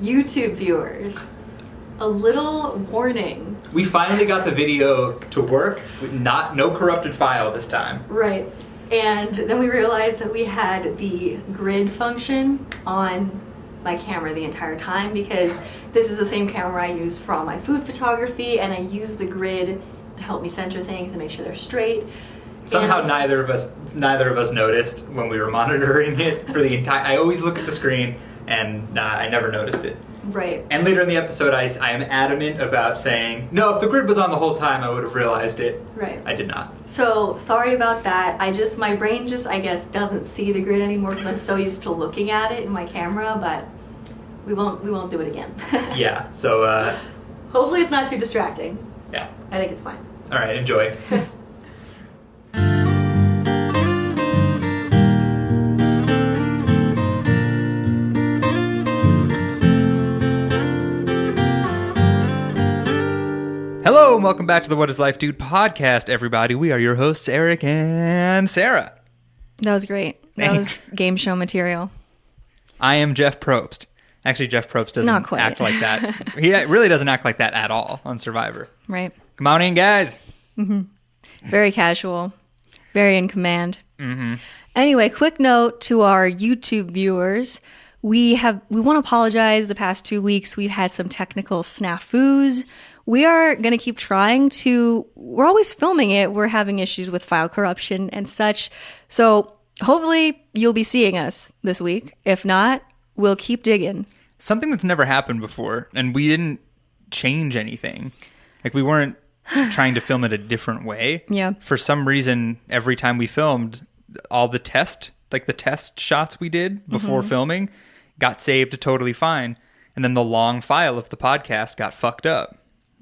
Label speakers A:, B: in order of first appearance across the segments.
A: YouTube viewers, a little warning.
B: We finally got the video to work with no corrupted file this time.
A: Right. And then we realized that we had the grid function on my camera the entire time because this is the same camera I use for all my food photography, and I use the grid to help me center things and make sure they're straight.
B: Somehow neither of us noticed when we were monitoring it for the entire. I always look at the screen and I never noticed it.
A: Right.
B: And later in the episode, I am adamant about saying, no, if the grid was on the whole time, I would have realized it.
A: Right.
B: I did not.
A: So, sorry about that. My brain just, I guess, doesn't see the grid anymore because I'm so used to looking at it in my camera, but we won't do it again.
B: Yeah, so...
A: hopefully it's not too distracting.
B: Yeah.
A: I think it's fine.
B: All right, enjoy. Hello and welcome back to the What is Life Dude podcast, everybody. We are your hosts, Eric and Sarah.
A: That was great.
B: Thanks.
A: That was game show material.
B: I am Jeff Probst. Actually, Jeff Probst doesn't act like that. He really doesn't act like that at all on Survivor.
A: Right.
B: Come on in, guys.
A: Mm-hmm. Very casual. Very in command.
B: Mm-hmm.
A: Anyway, quick note to our YouTube viewers. We want to apologize. The past 2 weeks, we've had some technical snafus. We are going to keep trying to, we're always filming it. We're having issues with file corruption and such. So hopefully you'll be seeing us this week. If not, we'll keep digging.
B: Something that's never happened before, and we didn't change anything. Like, we weren't trying to film it a different way.
A: Yeah.
B: For some reason, every time we filmed, all the test shots we did before filming got saved totally fine. And then the long file of the podcast got fucked up.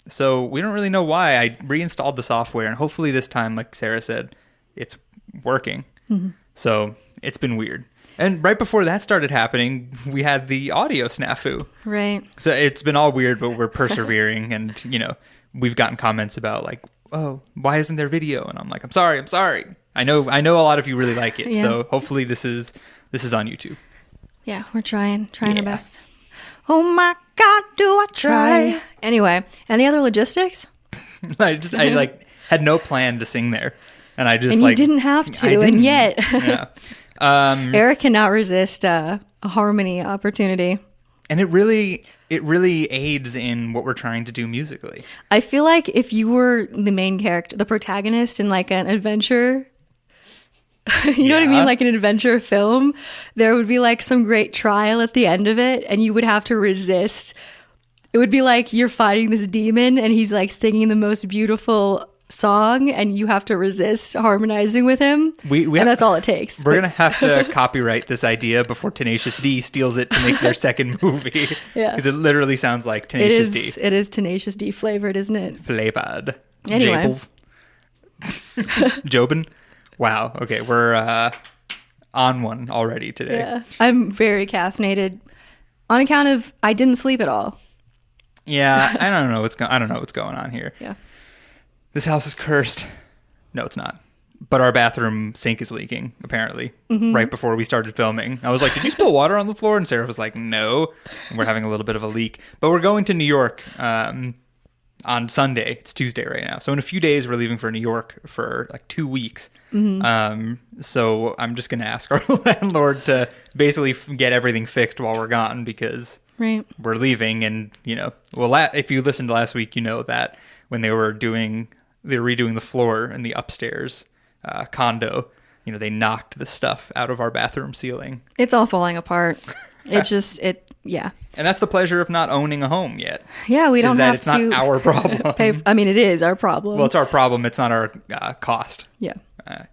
B: So we don't really know why. I reinstalled the software, and hopefully this time, like Sarah said, it's working. Mm-hmm. So it's been weird. And right before that started happening, we had the audio snafu.
A: Right.
B: So it's been all weird, but we're persevering. And, we've gotten comments about like, oh, why isn't there video? And I'm like, I'm sorry. I know a lot of you really like it. Yeah. So hopefully this is on YouTube.
A: Yeah, we're trying our best. Oh my God, do I try? Anyway, any other logistics?
B: I had no plan to sing there, and
A: you didn't have to, and yet,
B: yeah.
A: Eric cannot resist a harmony opportunity,
B: and it really aids in what we're trying to do musically.
A: I feel like if you were the main character, the protagonist in like an adventure. You know what I mean? Like an adventure film, there would be like some great trial at the end of it, and you would have to resist. It would be like you're fighting this demon, and he's like singing the most beautiful song, and you have to resist harmonizing with him. And that's all it takes.
B: We're going to have to copyright this idea before Tenacious D steals it to make their second movie. Yeah. Because it literally sounds like Tenacious D.
A: It is Tenacious D flavored, isn't it?
B: Flavored.
A: Anyway.
B: Japles. Jobin. Wow. Okay, we're on one already today.
A: Yeah, I'm very caffeinated on account of I didn't sleep at all.
B: Yeah, I don't know what's going on here.
A: Yeah,
B: this house is cursed. No, it's not. But our bathroom sink is leaking apparently. Right before we started filming, I was like, "Did you spill water on the floor?" And Sarah was like, "No." And we're having a little bit of a leak. But we're going to New York. On Sunday. It's Tuesday right now. So in a few days, we're leaving for New York for like 2 weeks. So I'm just going to ask our landlord to basically get everything fixed while we're gone because we're leaving. And, if you listened to last week, you know that when they were redoing the floor in the upstairs condo, they knocked the stuff out of our bathroom ceiling.
A: It's all falling apart. Yeah.
B: And that's the pleasure of not owning a home yet.
A: Yeah, we don't have
B: to. It's not our problem.
A: It is our problem.
B: Well, it's our problem. It's not our cost.
A: Yeah.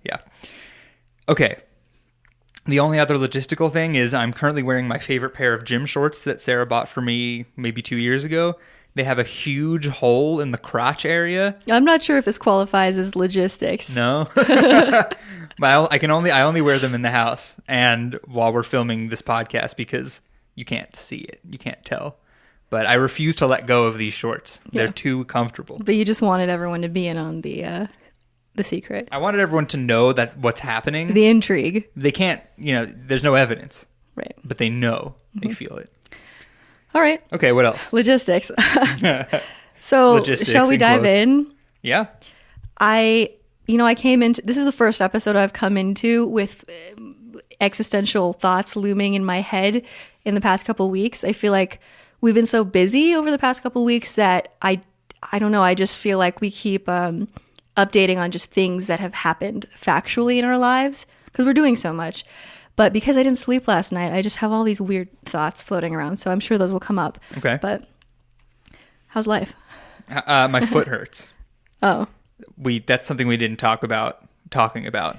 B: Yeah. Okay. The only other logistical thing is I'm currently wearing my favorite pair of gym shorts that Sarah bought for me maybe 2 years ago. They have a huge hole in the crotch area.
A: I'm not sure if this qualifies as logistics.
B: No. But I only wear them in the house and while we're filming this podcast because you can't see it. You can't tell. But I refuse to let go of these shorts. Yeah. They're too comfortable.
A: But you just wanted everyone to be in on the secret.
B: I wanted everyone to know that what's happening.
A: The intrigue.
B: They can't, there's no evidence.
A: Right.
B: But they know. They feel it.
A: All right.
B: Okay, what else?
A: Logistics. So
B: Logistics
A: shall we
B: in
A: dive
B: quotes.
A: in?
B: Yeah.
A: I came into, this is the first episode I've come into with existential thoughts looming in my head in the past couple weeks. I feel like we've been so busy over the past couple weeks that I don't know, I just feel like we keep updating on just things that have happened factually in our lives because we're doing so much. But because I didn't sleep last night, I just have all these weird thoughts floating around. So I'm sure those will come up.
B: Okay.
A: But how's life?
B: My foot hurts.
A: Oh.
B: That's something we didn't talking about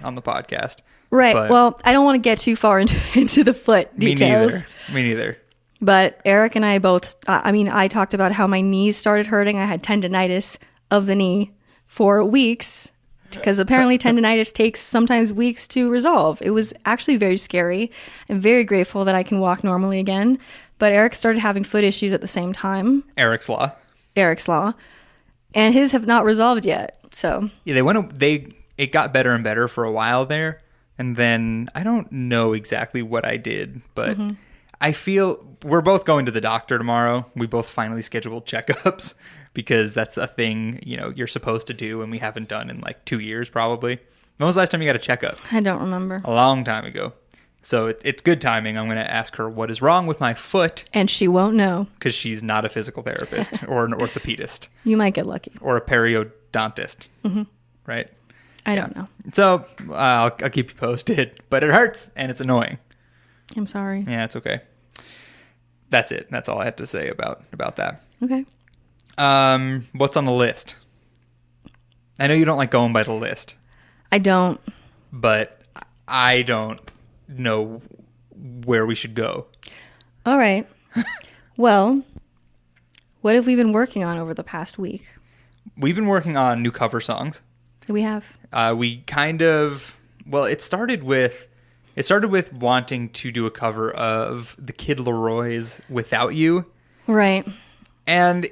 B: on the podcast.
A: Right.
B: But
A: Well, I don't want to get too far into the foot details.
B: Me neither.
A: But Eric and I both, I talked about how my knees started hurting. I had tendinitis of the knee for weeks because apparently tendinitis takes sometimes weeks to resolve. It was actually very scary. I'm very grateful that I can walk normally again. But Eric started having foot issues at the same time.
B: Eric's Law.
A: And his have not resolved yet. So
B: Yeah, it got better and better for a while there. And then I don't know exactly what I did, but I feel we're both going to the doctor tomorrow. We both finally scheduled checkups because that's a thing, you're supposed to do and we haven't done in like 2 years probably. When was the last time you got a checkup?
A: I don't remember.
B: A long time ago. So it's good timing. I'm going to ask her what is wrong with my foot.
A: And she won't know.
B: Because she's not a physical therapist or an orthopedist.
A: You might get lucky.
B: Or a periodontist. Right?
A: I don't know.
B: So I'll keep you posted. But it hurts and it's annoying.
A: I'm sorry.
B: Yeah, it's okay. That's it. That's all I had to say about that.
A: Okay.
B: What's on the list? I know you don't like going by the list.
A: I don't.
B: But I don't know where we should go.
A: All right. Well, what have we been working on over the past week?
B: We've been working on new cover songs.
A: We have.
B: It started with wanting to do a cover of the Kid Leroy's Without You.
A: Right.
B: And,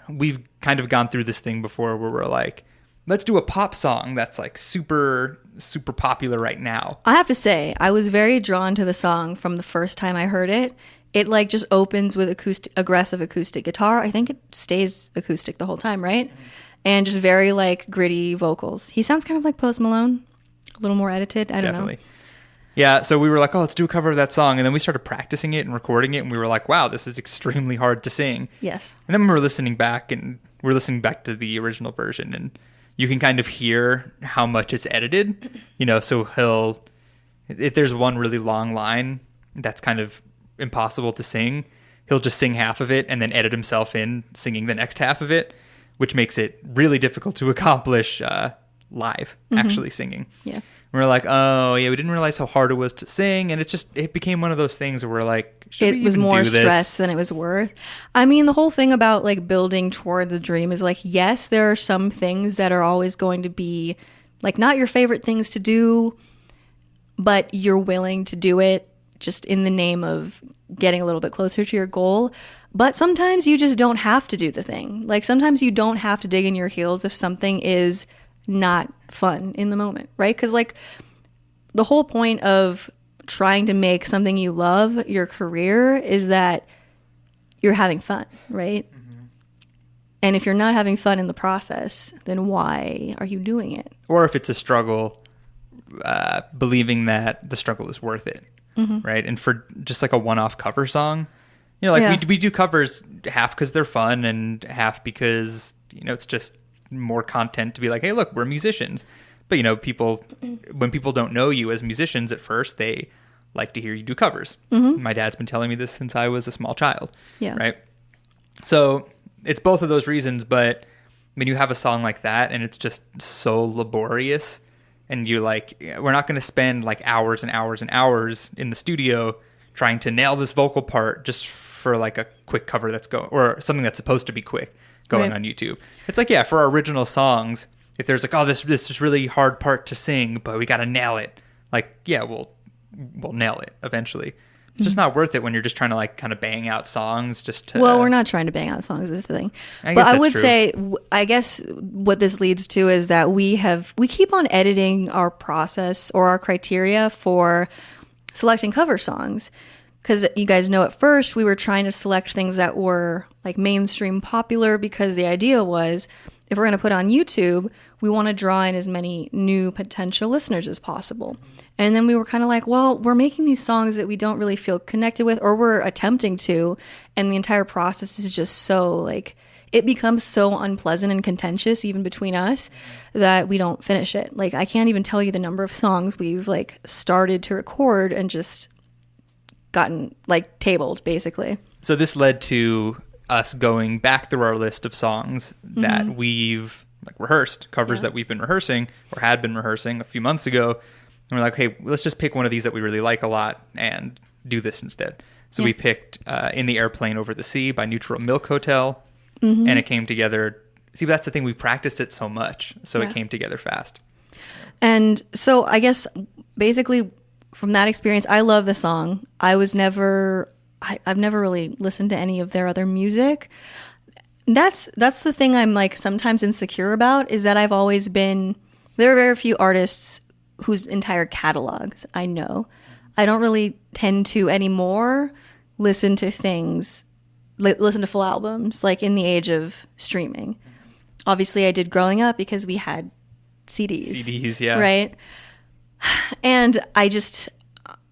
B: we've kind of gone through this thing before where we're like, let's do a pop song that's like super, super popular right now.
A: I have to say, I was very drawn to the song from the first time I heard it. It like just opens with aggressive acoustic guitar. I think it stays acoustic the whole time, right? And just very like gritty vocals. He sounds kind of like Post Malone, a little more edited. I don't know.
B: Yeah, so we were like, oh, let's do a cover of that song. And then we started practicing it and recording it. And we were like, wow, this is extremely hard to sing.
A: Yes.
B: And then we were listening back to the original version. And you can kind of hear how much it's edited. So if there's one really long line that's kind of impossible to sing, he'll just sing half of it and then edit himself in singing the next half of it, which makes it really difficult to accomplish live, actually singing.
A: Yeah.
B: And we're like, oh, yeah, we didn't realize how hard it was to sing. And it became one of those things where we're like, should we
A: was
B: even
A: more
B: do this?
A: stress than it was worth. I mean, the whole thing about like building towards a dream is like, yes, there are some things that are always going to be like not your favorite things to do, but you're willing to do it just in the name of getting a little bit closer to your goal. But sometimes you just don't have to do the thing. Like sometimes you don't have to dig in your heels if something is not fun in the moment, right? Because like the whole point of trying to make something you love your career is that you're having fun, right? And if you're not having fun in the process, then why are you doing it?
B: Or if it's a struggle, believing that the struggle is worth it, right? And for just like a one-off cover song, we do covers half because they're fun and half because, it's just more content to be like, hey, look, we're musicians. But, when people don't know you as musicians at first, they like to hear you do covers. My dad's been telling me this since I was a small child.
A: Yeah.
B: Right. So it's both of those reasons. But when you have a song like that and it's just so laborious and you're like, we're not going to spend like hours and hours and hours in the studio trying to nail this vocal part just for like a quick cover that's or something that's supposed to be quick going on YouTube. It's like, for our original songs, if there's like, oh, this is really hard part to sing, but we got to nail it. Like, we'll nail it eventually. It's just not worth it when you're just trying to like kind of bang out songs just to...
A: Well, we're not trying to bang out songs is the thing. But I would say, I guess what this leads to is that we keep on editing our process or our criteria for selecting cover songs. because you guys know at first we were trying to select things that were like mainstream popular, because the idea was if we're going to put on YouTube, we want to draw in as many new potential listeners as possible. And then we were kind of like, well, we're making these songs that we don't really feel connected with, or we're attempting to, and the entire process is just so like, it becomes so unpleasant and contentious even between us that we don't finish it. Like, I can't even tell you the number of songs we've like started to record and just gotten like tabled, basically.
B: So this led to us going back through our list of songs that we've like rehearsed, covers that we've been rehearsing or had been rehearsing a few months ago. And we're like, hey, let's just pick one of these that we really like a lot and do this instead. So we picked In the Airplane Over the Sea by Neutral Milk Hotel. And it came together. See, that's the thing. We practiced it so much. So it came together fast.
A: And so I guess basically from that experience, I love the song. I've never really listened to any of their other music. That's the thing I'm like sometimes insecure about, is that I've always been, there are very few artists whose entire catalogs I know. I don't really tend to anymore listen to full albums, like in the age of streaming. Obviously, I did growing up because we had CDs.
B: CDs, yeah.
A: Right? And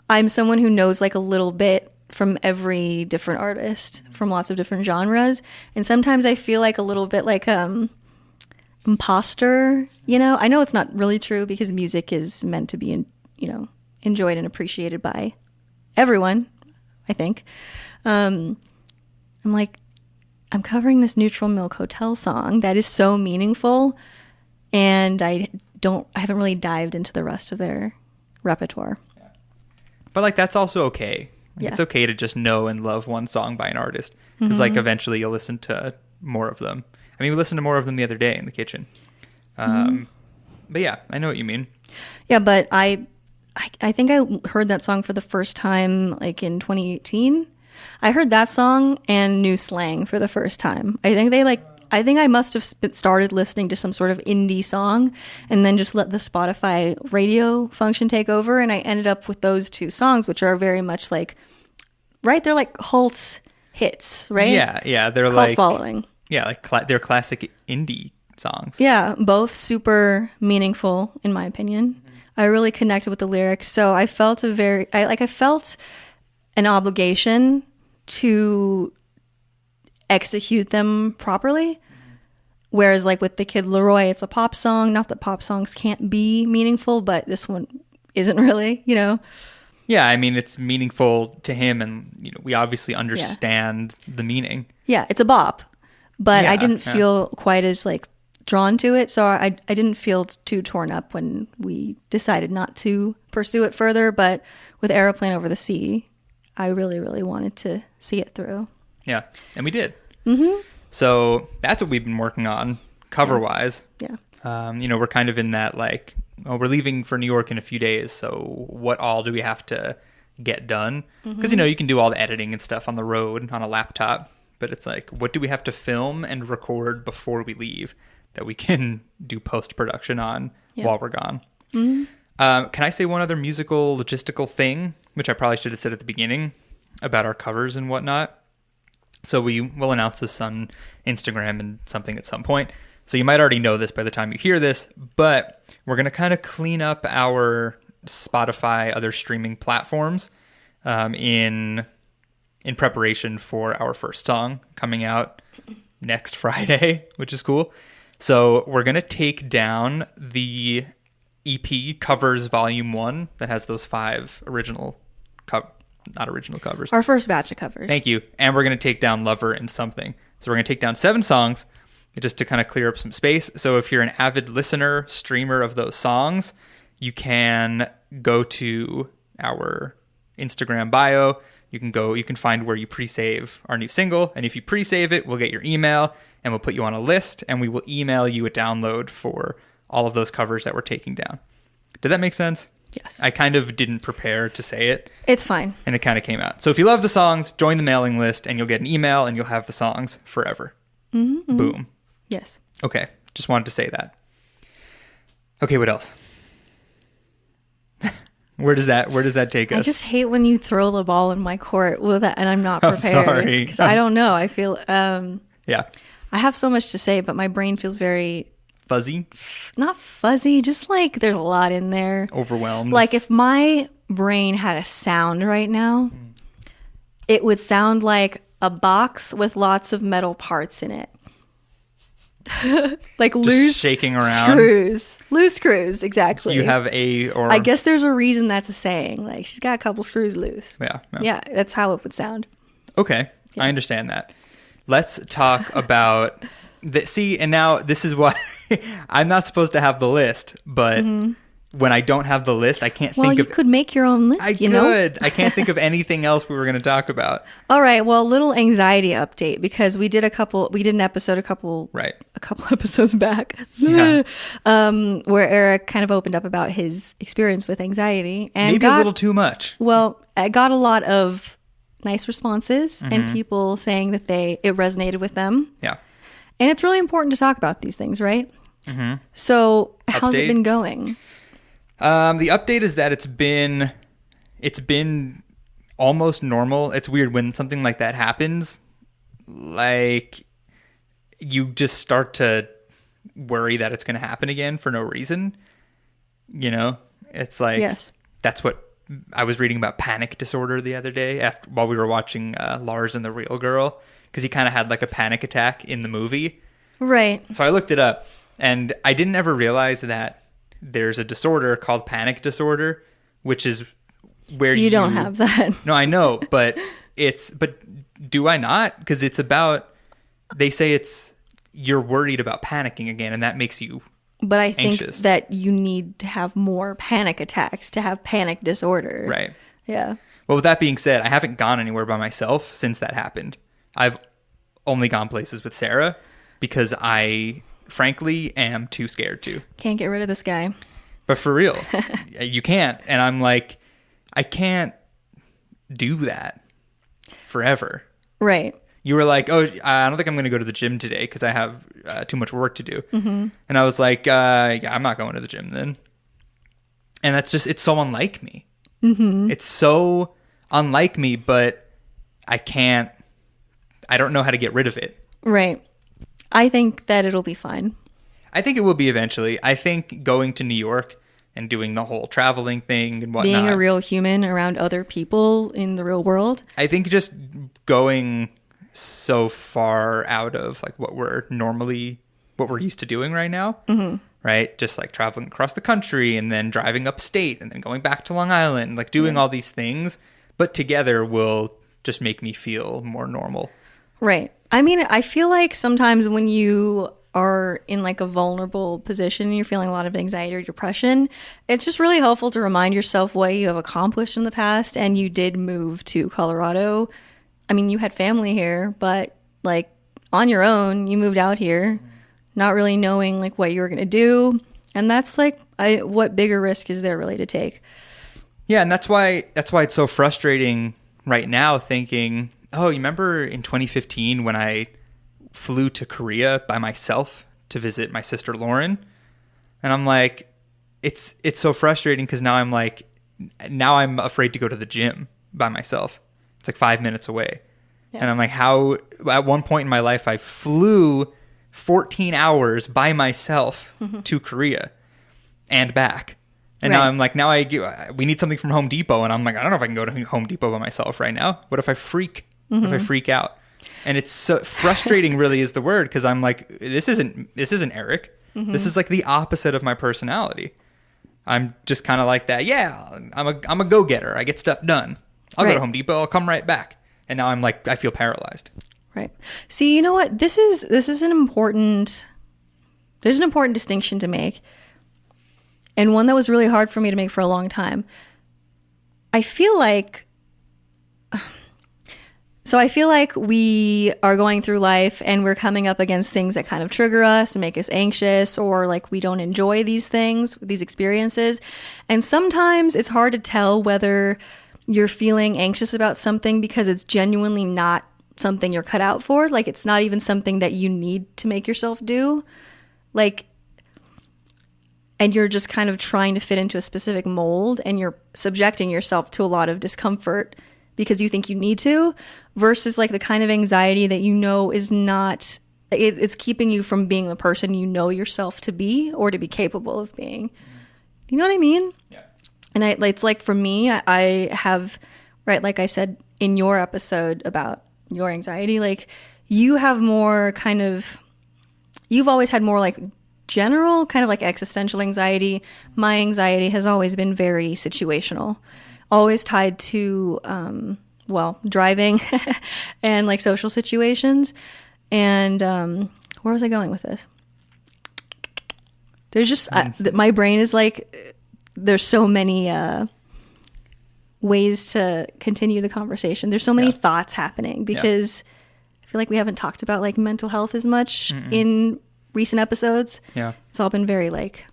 A: I'm someone who knows like a little bit from every different artist, from lots of different genres. And sometimes I feel like a little bit like imposter, you know? I know it's not really true because music is meant to be, enjoyed and appreciated by everyone, I think. I'm like, I'm covering this Neutral Milk Hotel song that is so meaningful, and I haven't really dived into the rest of their repertoire.
B: Yeah. But like, that's also okay. Like, it's
A: Yeah.
B: okay to just know and love one song by an artist, because like eventually you'll listen to more of them. I mean, we listened to more of them the other day in the kitchen. But yeah, I know what you mean.
A: Yeah, but I think I heard that song for the first time like in 2018. I heard that song and knew Slang for the first time. I think I must have started listening to some sort of indie song and then just let the Spotify radio function take over, and I ended up with those two songs, which are very much like, right? They're like cult hits, right?
B: Yeah, they're
A: Cult
B: like
A: following.
B: Yeah, like they're classic indie songs.
A: Yeah, both super meaningful in my opinion. I really connected with the lyrics, so I felt I felt an obligation to execute them properly. Whereas like with the Kid Leroy, it's a pop song. Not that pop songs can't be meaningful, but this one isn't really,
B: Yeah, I mean, it's meaningful to him, and we obviously understand the meaning.
A: Yeah, it's a bop, but I didn't
B: Yeah.
A: feel quite as like drawn to it, so I didn't feel too torn up when we decided not to pursue it further. But with Aeroplane Over the Sea, I really, really wanted to see it through.
B: Yeah, and we did. So that's what we've been working on cover-wise.
A: Yeah.
B: We're kind of in that like, we're leaving for New York in a few days, so what all do we have to get done? Because, you can do all the editing and stuff on the road on a laptop, but it's like, what do we have to film and record before we leave that we can do post-production on while we're gone? Can I say one other musical logistical thing, which I probably should have said at the beginning about our covers and whatnot? So we will announce this on Instagram and something at some point. So you might already know this by the time you hear this, but we're going to kind of clean up our Spotify, other streaming platforms in preparation for our first song coming out next Friday, which is cool. So we're going to take down the EP Covers Volume 1 that has those 5 not original covers.
A: Our first batch of covers.
B: Thank you. And we're going to take down Lover and Something. So we're going to take down 7 songs just to kind of clear up some space. So if you're an avid listener, streamer of those songs, you can go to our Instagram bio. You can find where you pre-save our new single. And if you pre-save it, we'll get your email and we'll put you on a list and we will email you a download for all of those covers that we're taking down. Did that make sense?
A: Yes.
B: I kind of didn't prepare to say it.
A: It's fine.
B: And it kind of came out. So if you love the songs, join the mailing list and you'll get an email and you'll have the songs forever. Boom.
A: Yes.
B: Okay. Just wanted to say that. Okay, what else? Where does that take us?
A: I just hate when you throw the ball in my court with that, and I'm not
B: I'm
A: prepared.
B: sorry.
A: Because I don't know. I feel
B: Yeah.
A: I have so much to say, but my brain feels very
B: Fuzzy?
A: not fuzzy, just like there's a lot in there.
B: Overwhelmed?
A: Like if my brain had a sound right now, it would sound like a box with lots of metal parts in it. Like
B: just
A: loose
B: shaking around.
A: screws. Loose screws, exactly.
B: You have or
A: I guess there's a reason that's a saying. Like she's got a couple screws loose.
B: Yeah.
A: Yeah, that's how it would sound.
B: Okay. I understand that. Let's talk about see, and now this is why I'm not supposed to have the list, but when I don't have the list, I can't
A: Well,
B: think
A: you
B: of
A: could make your own list,
B: I
A: know?
B: could. I can't think of anything else we were going to talk about.
A: All right, well, little anxiety update because we did an episode a couple episodes back
B: Yeah.
A: where Eric kind of opened up about his experience with anxiety and
B: Maybe a little too much.
A: Well, I got a lot of nice responses and people saying that it resonated with them.
B: Yeah.
A: And it's really important to talk about these things, right? So how's it been going?
B: The update is that it's been almost normal. It's weird when something like that happens. Like you just start to worry that it's going to happen again for no reason. You know, it's like that's what I was reading about panic disorder the other day while we were watching Lars and the Real Girl, because he kind of had like a panic attack in the movie.
A: Right.
B: So I looked it up, and I didn't ever realize that there's a disorder called panic disorder, which is where you
A: don't have that.
B: No, I know, but do I not? Because it's about, they say you're worried about panicking again, and that makes you
A: But I think
B: anxious.
A: that you need to have more panic attacks to have panic disorder.
B: Right.
A: Yeah.
B: Well, with that being said, I haven't gone anywhere by myself since that happened. I've only gone places with Sarah because I, frankly, am too scared to.
A: Can't get rid of this guy.
B: But for real, you can't. And I'm like, I can't do that forever.
A: Right.
B: You were like, oh, I don't think I'm going to go to the gym today because I have too much work to do. And I was like, yeah, I'm not going to the gym then. And that's just, it's so unlike me. It's so unlike me, but I don't know how to get rid of it.
A: Right. I think that it'll be fine.
B: I think it will be eventually. I think going to New York and doing the whole traveling thing and whatnot.
A: Being a real human around other people in the real world.
B: I think just going so far out of like what we're used to doing right now, right? Just like traveling across the country and then driving upstate and then going back to Long Island, like doing all these things, but together will just make me feel more normal.
A: Right. I mean, I feel like sometimes when you are in like a vulnerable position and you're feeling a lot of anxiety or depression, it's just really helpful to remind yourself what you have accomplished in the past. And you did move to Colorado. I mean, you had family here, but like on your own, you moved out here, not really knowing like what you were going to do. And that's like, what bigger risk is there really to take?
B: Yeah. And that's why it's so frustrating right now thinking, oh, you remember in 2015 when I flew to Korea by myself to visit my sister Lauren? And I'm like, it's so frustrating because now I'm afraid to go to the gym by myself. It's like 5 minutes away. Yeah. And I'm like, how, at one point in my life, I flew 14 hours by myself to Korea and back. And now I'm like, we need something from Home Depot. And I'm like, I don't know if I can go to Home Depot by myself right now. What if I freak? What if I freak out? And it's so frustrating really is the word. Cause I'm like, this isn't Eric. This is like the opposite of my personality. I'm just kind of like that. Yeah. I'm a go-getter. I get stuff done. I'll go to Home Depot. I'll come right back. And now I'm like, I feel paralyzed. Right.
A: See, you know what? This is there's an important distinction to make. And one that was really hard for me to make for a long time. I feel like we are going through life and we're coming up against things that kind of trigger us and make us anxious, or like we don't enjoy these things, these experiences. And sometimes it's hard to tell whether you're feeling anxious about something because it's genuinely not something you're cut out for. Like it's not even something that you need to make yourself do. Like, and you're just kind of trying to fit into a specific mold, and you're subjecting yourself to a lot of discomfort because you think you need to, versus like the kind of anxiety that you know is not, it's keeping you from being the person you know yourself to be or to be capable of being. You know what I mean?
B: Yeah.
A: And it's like, for me, I have, right, like I said in your episode about your anxiety, like you have more kind of, you've always had more like general kind of like existential anxiety. My anxiety has always been very situational, always tied to, driving and like social situations. And where was I going with this? There's just, my brain is like, there's so many ways to continue the conversation. There's so many thoughts happening because I feel like we haven't talked about like mental health as much in recent episodes.
B: Yeah.
A: It's all been very like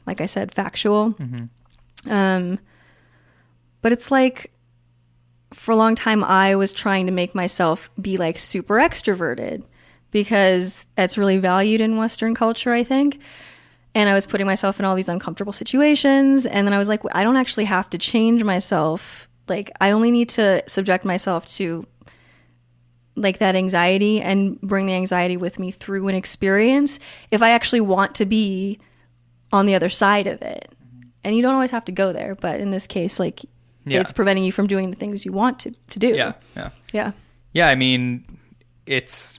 A: I said, factual. But it's like, for a long time, I was trying to make myself be like super extroverted because that's really valued in Western culture, I think. And I was putting myself in all these uncomfortable situations. And then I was like, I don't actually have to change myself. Like, I only need to subject myself to like that anxiety and bring the anxiety with me through an experience if I actually want to be on the other side of it. And you don't always have to go there. But in this case, like, it's preventing you from doing the things you want to do.
B: Yeah. I mean, it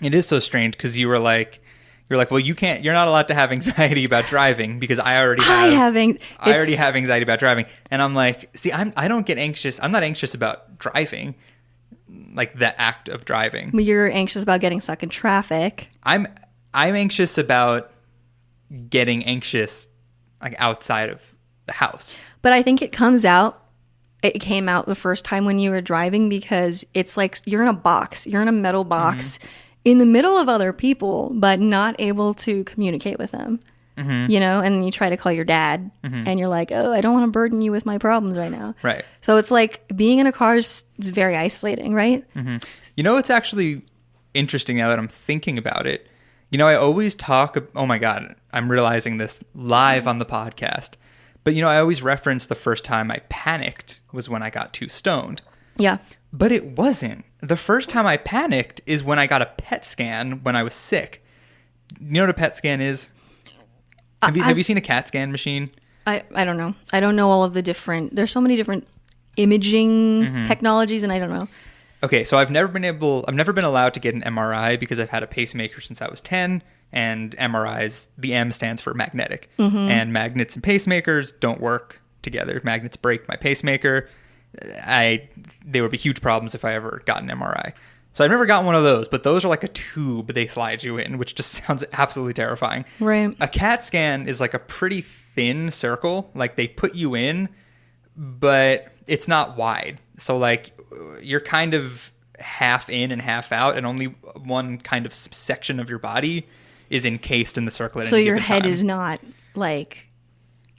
B: is so strange because you're like, well, you're not allowed to have anxiety about driving because I already have anxiety about driving. And I'm like, see, I don't get anxious. I'm not anxious about driving, like the act of driving.
A: You're anxious about getting stuck in traffic.
B: I'm anxious about getting anxious like outside of the house.
A: But I think it came out the first time when you were driving because it's like you're in a box. You're in a metal box in the middle of other people, but not able to communicate with them. You know, and you try to call your dad and you're like, oh, I don't want to burden you with my problems right now.
B: Right.
A: So it's like being in a car is very isolating, right?
B: You know, it's actually interesting now that I'm thinking about it. You know, I always talk, oh my God, I'm realizing this live on the podcast. But, you know, I always reference the first time I panicked was when I got too stoned.
A: Yeah.
B: But it wasn't. The first time I panicked is when I got a PET scan when I was sick. You know what a PET scan is? Have you seen a CAT scan machine?
A: I don't know. I don't know all of the different... There's so many different imaging technologies, and I don't know.
B: Okay, so I've never been allowed to get an MRI because I've had a pacemaker since I was 10, and MRIs, the M stands for magnetic. And magnets and pacemakers don't work together. Magnets break my pacemaker. They would be huge problems if I ever got an MRI. So I've never gotten one of those, but those are like a tube they slide you in, which just sounds absolutely terrifying.
A: Right.
B: A CAT scan is like a pretty thin circle. Like they put you in, but it's not wide. So like you're kind of half in and half out, and only one kind of section of your body is encased in the circle. So
A: your head is not like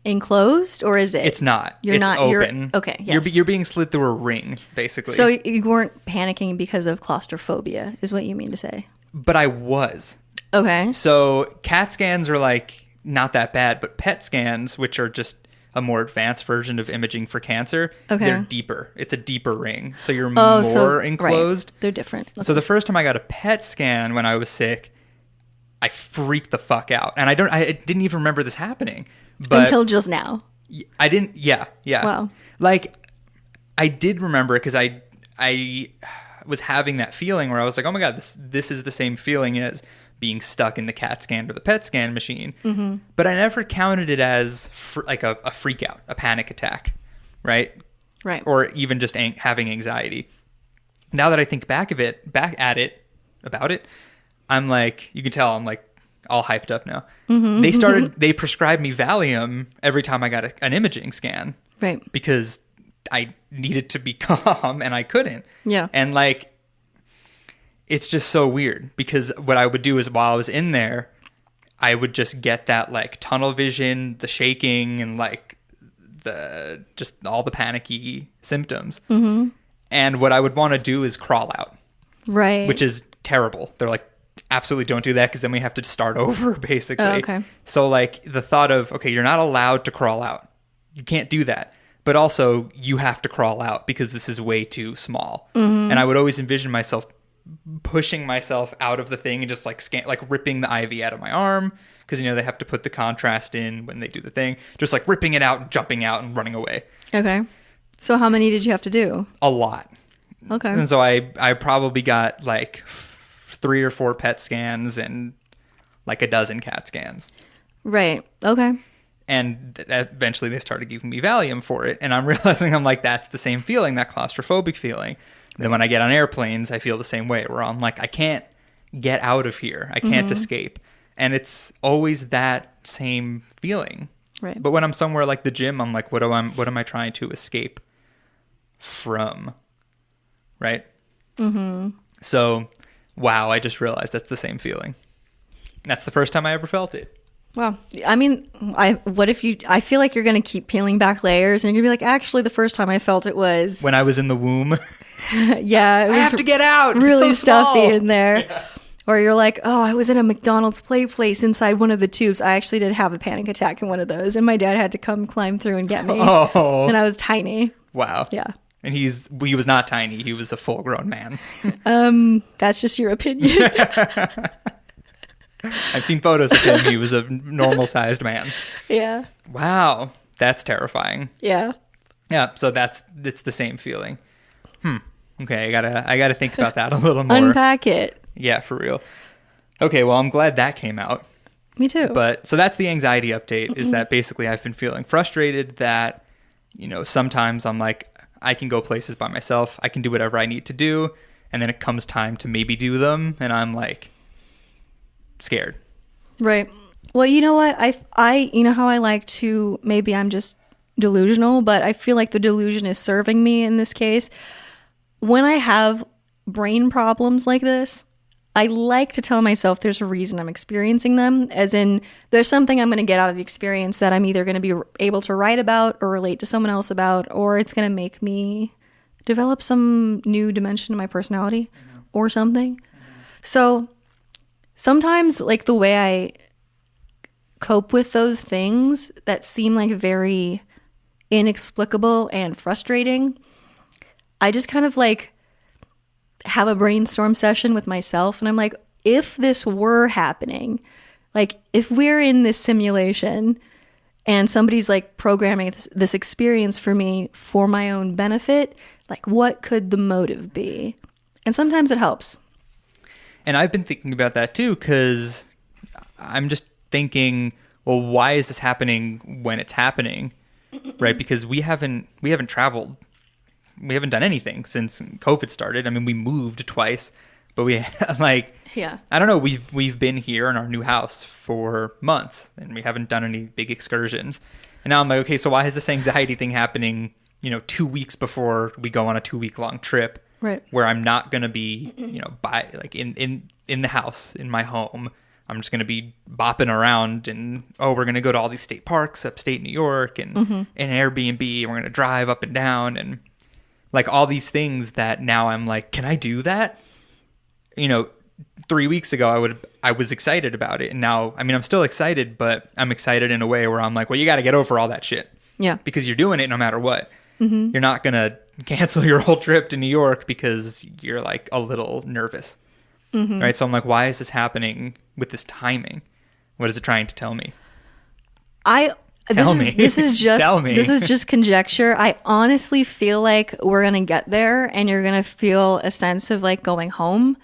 A: enclosed, or is it?
B: It's not. It's open.
A: Okay. Yes.
B: You're being slid through a ring, basically.
A: So you weren't panicking because of claustrophobia, is what you mean to say?
B: But I was.
A: Okay.
B: So CAT scans are like not that bad, but PET scans, which are just a more advanced version of imaging for cancer, they're deeper. It's a deeper ring, so you're more enclosed.
A: Right. They're different. Okay.
B: So the first time I got a PET scan when I was sick, I freaked the fuck out, and I didn't even remember this happening. But
A: until just now.
B: I didn't. Yeah.
A: Wow.
B: Like I did remember it because I was having that feeling where I was like, oh my God, this is the same feeling as being stuck in the CAT scan or the PET scan machine. But I never counted it as like a freak out, a panic attack, right?
A: Right.
B: Or even just having anxiety. Now that I think back about it, I'm like, you can tell I'm like all hyped up now. They prescribed me Valium every time I got an imaging scan.
A: Right.
B: Because I needed to be calm and I couldn't.
A: Yeah.
B: And like, it's just so weird because what I would do is while I was in there, I would just get that like tunnel vision, the shaking, and like just all the panicky symptoms. And what I would want to do is crawl out.
A: Right.
B: Which is terrible. They're like absolutely don't do that because then we have to start over, basically.
A: Oh, okay.
B: So like the thought of, okay, you're not allowed to crawl out. You can't do that. But also you have to crawl out because this is way too small. And I would always envision myself pushing myself out of the thing and just like ripping the IV out of my arm. Because, they have to put the contrast in when they do the thing. Just like ripping it out, jumping out, and running away.
A: Okay. So how many did you have to do?
B: A lot.
A: Okay.
B: And so I probably got like 3 or 4 PET scans and like a dozen CAT scans.
A: Right. Okay.
B: And eventually they started giving me Valium for it. And I'm realizing I'm like, that's the same feeling, that claustrophobic feeling. And then when I get on airplanes, I feel the same way where I'm like, I can't get out of here. I can't escape. And it's always that same feeling.
A: Right.
B: But when I'm somewhere like the gym, I'm like, what am I trying to escape from? Right? So, wow, I just realized that's the same feeling. That's the first time I ever felt it.
A: Wow. I mean, I feel like you're going to keep peeling back layers and you're going to be like, actually, the first time I felt it was...
B: When I was in the womb.
A: Yeah. It was
B: I have to get out.
A: Really
B: it's so
A: stuffy
B: small.
A: in there.
B: Yeah.
A: Or you're like, oh, I was at a McDonald's play place inside one of the tubes. I actually did have a panic attack in one of those. And my dad had to come climb through and get me.
B: Oh.
A: And I was tiny.
B: Wow.
A: Yeah.
B: And he was not tiny. He was a full-grown man.
A: That's just your opinion.
B: I've seen photos of him. He was a normal-sized man.
A: Yeah.
B: Wow. That's terrifying.
A: Yeah.
B: Yeah, so it's the same feeling. Okay, I gotta think about that a little more.
A: Unpack it.
B: Yeah, for real. Okay, well, I'm glad that came out.
A: Me too.
B: But so that's the anxiety update, is that basically I've been feeling frustrated that, sometimes I'm like, I can go places by myself. I can do whatever I need to do. And then it comes time to maybe do them. And I'm like scared.
A: Right. Well, you know what? I you know how I like to, maybe I'm just delusional, but I feel like the delusion is serving me in this case. When I have brain problems like this, I like to tell myself there's a reason I'm experiencing them, as in there's something I'm going to get out of the experience that I'm either going to be able to write about or relate to someone else about, or it's going to make me develop some new dimension of my personality or something. So sometimes, like, the way I cope with those things that seem like very inexplicable and frustrating, I just kind of like have a brainstorm session with myself, and I'm like, if this were happening, like if we're in this simulation and somebody's like programming this experience for me for my own benefit, like what could the motive be? And sometimes it helps.
B: And I've been thinking about that too, because I'm just thinking, well, why is this happening when it's happening? Right? Because we haven't traveled. We haven't done anything since COVID started. I mean, we moved twice, but we like,
A: Yeah.
B: I don't know. We've been here in our new house for months, and we haven't done any big excursions. And now I'm like, okay, so why is this anxiety thing happening, 2 weeks before we go on a 2-week long trip,
A: Right.
B: where I'm not going to be, in the house, in my home. I'm just going to be bopping around and, we're going to go to all these state parks upstate New York and an Airbnb, and we're going to drive up and down and like all these things that now I'm like, can I do that? 3 weeks ago, I was excited about it. And now, I mean, I'm still excited, but I'm excited in a way where I'm like, well, you got to get over all that shit.
A: Yeah.
B: Because you're doing it no matter what. You're not going to cancel your whole trip to New York because you're like a little nervous. Right. So I'm like, why is this happening with this timing? What is it trying to tell me? Tell me.
A: This is just
B: Tell me.
A: This is just conjecture. I honestly feel like we're gonna get there, and you're gonna feel a sense of like going home,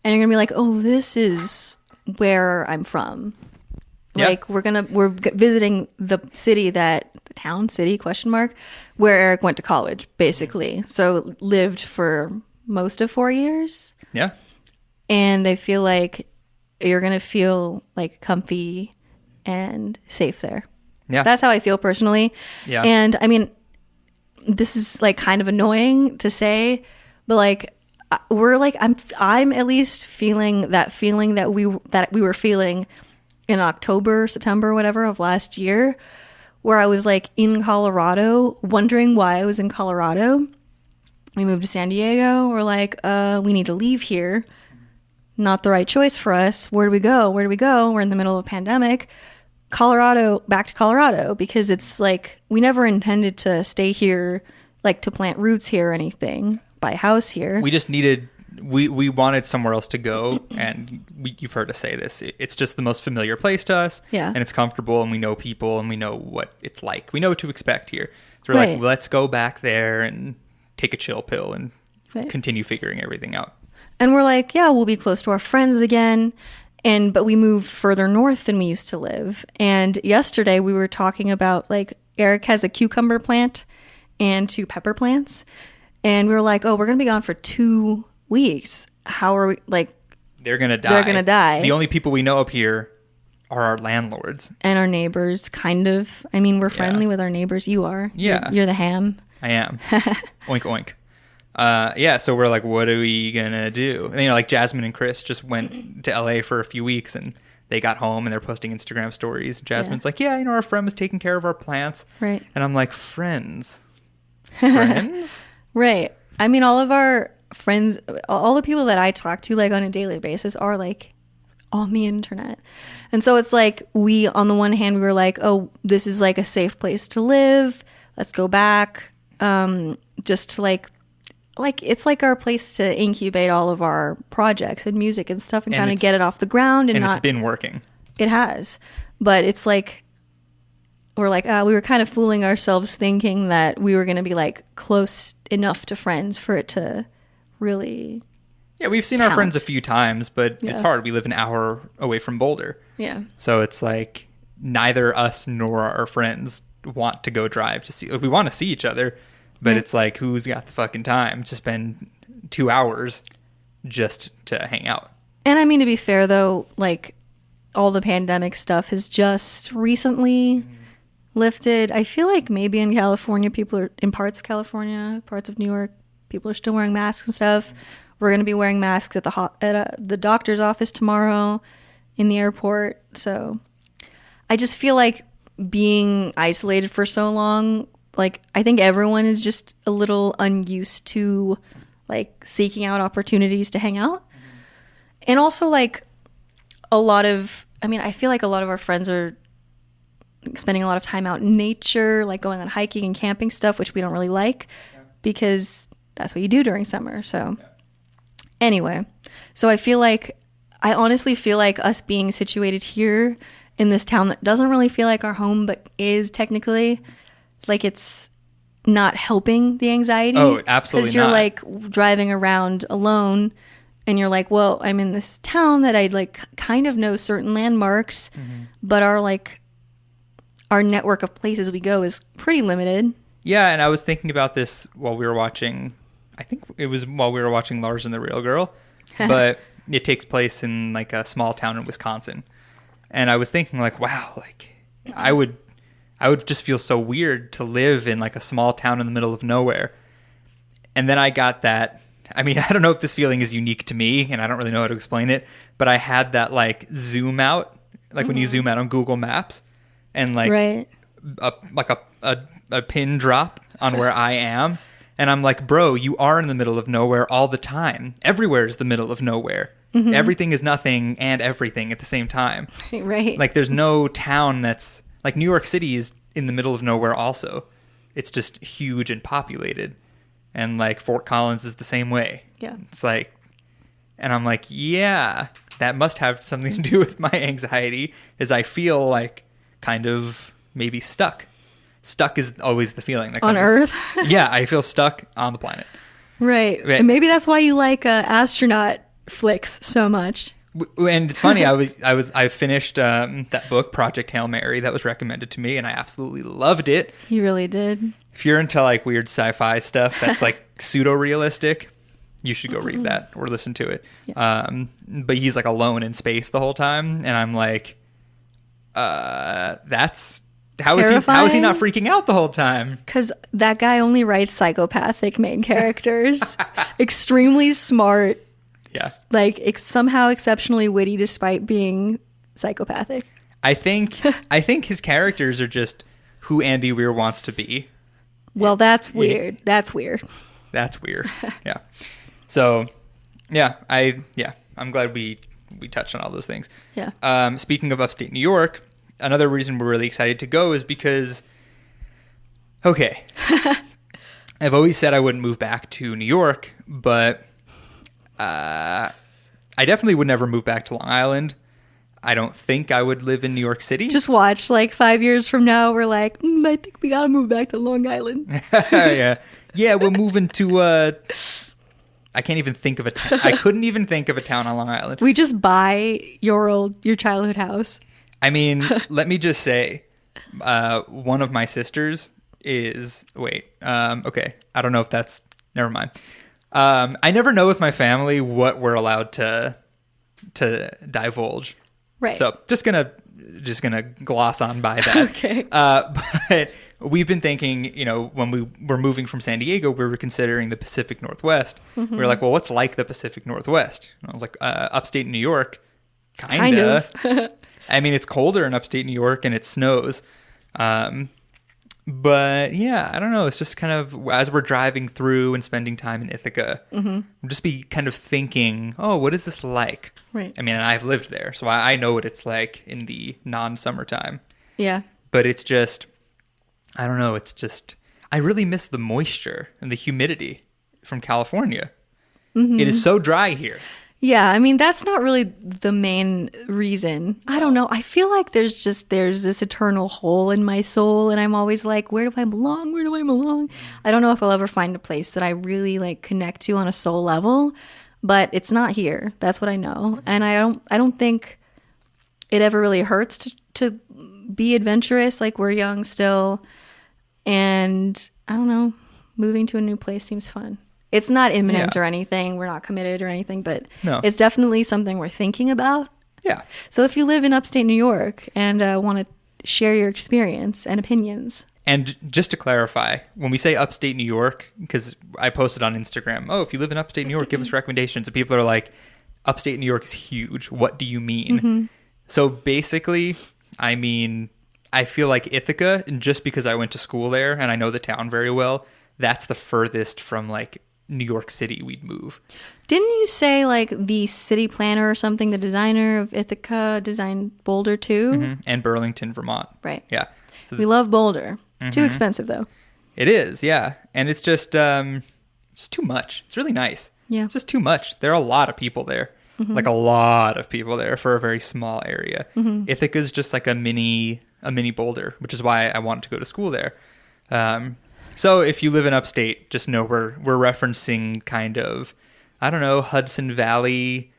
A: and you're gonna be like, "Oh, this is where I'm from."
B: Yep.
A: Like we're visiting the city question mark where Eric went to college, basically. So lived for most of 4 years,
B: Yeah.
A: and I feel like you're gonna feel like comfy and safe there.
B: Yeah.
A: That's how I feel personally.
B: Yeah.
A: And I mean, this is like kind of annoying to say, but like we're like I'm at least feeling that we were feeling in October, September, whatever of last year, where I was like in Colorado, wondering why I was in Colorado. We moved to San Diego. We're like, we need to leave here. not the right choice for us. Where do we go? Where do we go? We're in the middle of a pandemic. Colorado, back to Colorado, because it's like we never intended to stay here, like to plant roots here or anything, buy a house here.
B: We just needed, we wanted somewhere else to go, and you've heard us say this. It's just the most familiar place to us, and it's comfortable, and we know people, and we know what it's like. We know what to expect here. So we're like, well, let's go back there and take a chill pill and continue figuring everything out. And
A: we're like, yeah, we'll be close to our friends again. But we moved further north than we used to live. And yesterday we were talking about, like, Eric has a cucumber plant and 2 pepper plants. And we were like, oh, we're going to be gone for 2 weeks. How are we, like...
B: They're going to die.
A: They're going to die.
B: The only people we know up here are our landlords.
A: And our neighbors, kind of. I mean, we're friendly with our neighbors. You are.
B: Yeah.
A: You're the ham.
B: I am. Oink, oink. So we're like, what are we gonna do? And, like Jasmine and Chris just went to LA for a few weeks, and they got home and they're posting Instagram stories. Jasmine's like, yeah, our friend was taking care of our plants.
A: Right.
B: And I'm like, friends?
A: Right. I mean, all of our friends, all the people that I talk to, like, on a daily basis are, like, on the internet. And so it's like, on the one hand, we were like, oh, this is, like, a safe place to live. Let's go back. Just to, like, it's like our place to incubate all of our projects and music and stuff and kind of get it off the ground. And
B: it's been working.
A: It has. But it's like, we're like, we were kind of fooling ourselves thinking that we were going to be, like, close enough to friends for it to really
B: we've seen our friends a few times, but it's hard. We live an hour away from Boulder.
A: Yeah.
B: So it's like neither us nor our friends want to go drive to see. Like, we want to see each other. But it's like, who's got the fucking time to spend 2 hours just to hang out?
A: And I mean, to be fair, though, like, all the pandemic stuff has just recently lifted. I feel like maybe in California, in parts of California, parts of New York, people are still wearing masks and stuff. We're going to be wearing masks at the doctor's office tomorrow, in the airport. So I just feel like being isolated for so long, like, I think everyone is just a little unused to, like, seeking out opportunities to hang out. And also, like, I feel like a lot of our friends are spending a lot of time out in nature, like going on hiking and camping stuff, which we don't really like because that's what you do during summer. So anyway, so I honestly feel like us being situated here in this town that doesn't really feel like our home, but is technically... like, it's not helping the anxiety.
B: Oh, absolutely
A: not. Because you're, like, driving around alone, and you're like, well, I'm in this town that I, like, kind of know certain landmarks, but our network of places we go is pretty limited.
B: Yeah, and I was thinking about this while we were watching, I think it was while we were watching Lars and the Real Girl, but it takes place in, like, a small town in Wisconsin. And I was thinking, like, wow, like, I would just feel so weird to live in, like, a small town in the middle of nowhere. And then I got that, I mean, I don't know if this feeling is unique to me, and I don't really know how to explain it, but I had that, like, zoom out, like when you zoom out on Google Maps, and, like, a pin drop on where I am. And I'm like, bro, you are in the middle of nowhere all the time. Everywhere is the middle of nowhere. Everything is nothing and everything at the same time.
A: Right.
B: Like, there's no town that's... Like, New York City is in the middle of nowhere also. It's just huge and populated. And, like, Fort Collins is the same way.
A: Yeah.
B: It's like... And I'm like, yeah, that must have something to do with my anxiety, is I feel, like, kind of maybe stuck. Stuck is always the feeling. That
A: on Earth?
B: Yeah, I feel stuck on the planet.
A: Right. And maybe that's why you like astronaut flicks so much.
B: And it's funny, I finished that book, Project Hail Mary, that was recommended to me, and I absolutely loved it.
A: You really did.
B: If you're into, like, weird sci-fi stuff that's, like, pseudo-realistic, you should go read that or listen to it. Yeah. But he's, like, alone in space the whole time, and I'm like, that's... How is he not freaking out the whole time?
A: Because that guy only writes psychopathic main characters. Extremely smart.
B: Yeah.
A: Like, somehow exceptionally witty despite being psychopathic.
B: I think his characters are just who Andy Weir wants to be.
A: Well, that's weird. That's weird.
B: That's weird. Yeah. So, yeah, I'm glad we touched on all those things.
A: Yeah.
B: Speaking of upstate New York, another reason we're really excited to go is because, okay, I've always said I wouldn't move back to New York, but I definitely would never move back to Long Island. I don't think I would live in New York City.
A: Just watch, like 5 years from now, we're like, I think we gotta move back to Long Island.
B: Yeah, we're moving to, I can't even think of a town. I couldn't even think of a town on Long Island.
A: We just buy your childhood house.
B: I mean, let me just say, one of my sisters is, okay, I don't know if that's, never mind. I never know with my family what we're allowed to divulge.
A: Right.
B: So just gonna gloss on by that.
A: Okay.
B: But we've been thinking, when we were moving from San Diego, we were considering the Pacific Northwest. Mm-hmm. We were like, well, what's like the Pacific Northwest? And I was like, upstate New York, kind of. I mean, it's colder in upstate New York and it snows. But yeah, I don't know. It's just kind of as we're driving through and spending time in Ithaca, we'll just be kind of thinking, oh, what is this like?
A: Right.
B: I mean, and I've lived there, so I know what it's like in the non-summertime.
A: Yeah.
B: But it's just, I don't know. It's just, I really miss the moisture and the humidity from California. Mm-hmm. It is so dry here.
A: Yeah, I mean, that's not really the main reason. I don't know. I feel like there's this eternal hole in my soul, and I'm always like, where do I belong? Where do I belong? I don't know if I'll ever find a place that I really like connect to on a soul level, but it's not here. That's what I know. And I don't think it ever really hurts to be adventurous. Like, we're young still, and I don't know, moving to a new place seems fun. It's not imminent or anything. We're not committed or anything, but it's definitely something we're thinking about.
B: Yeah.
A: So if you live in upstate New York and want to share your experience and opinions.
B: And just to clarify, when we say upstate New York, because I posted on Instagram, if you live in upstate New York, give us recommendations. And people are like, upstate New York is huge. What do you mean? Mm-hmm. So basically, I mean, I feel like Ithaca, and just because I went to school there and I know the town very well, that's the furthest from like New York City we'd move.
A: Didn't you say like the city planner or something, the designer of Ithaca designed Boulder too?
B: Mm-hmm. And Burlington, Vermont.
A: Right.
B: Yeah.
A: So we love Boulder. Mm-hmm. Too expensive though.
B: It is, yeah. And it's just it's too much. It's really nice.
A: Yeah.
B: It's just too much. There are a lot of people there. Mm-hmm. Like a lot of people there for a very small area. Mm-hmm. Ithaca's just like a mini Boulder, which is why I wanted to go to school there. So if you live in upstate, just know we're referencing kind of, I don't know, Hudson Valley.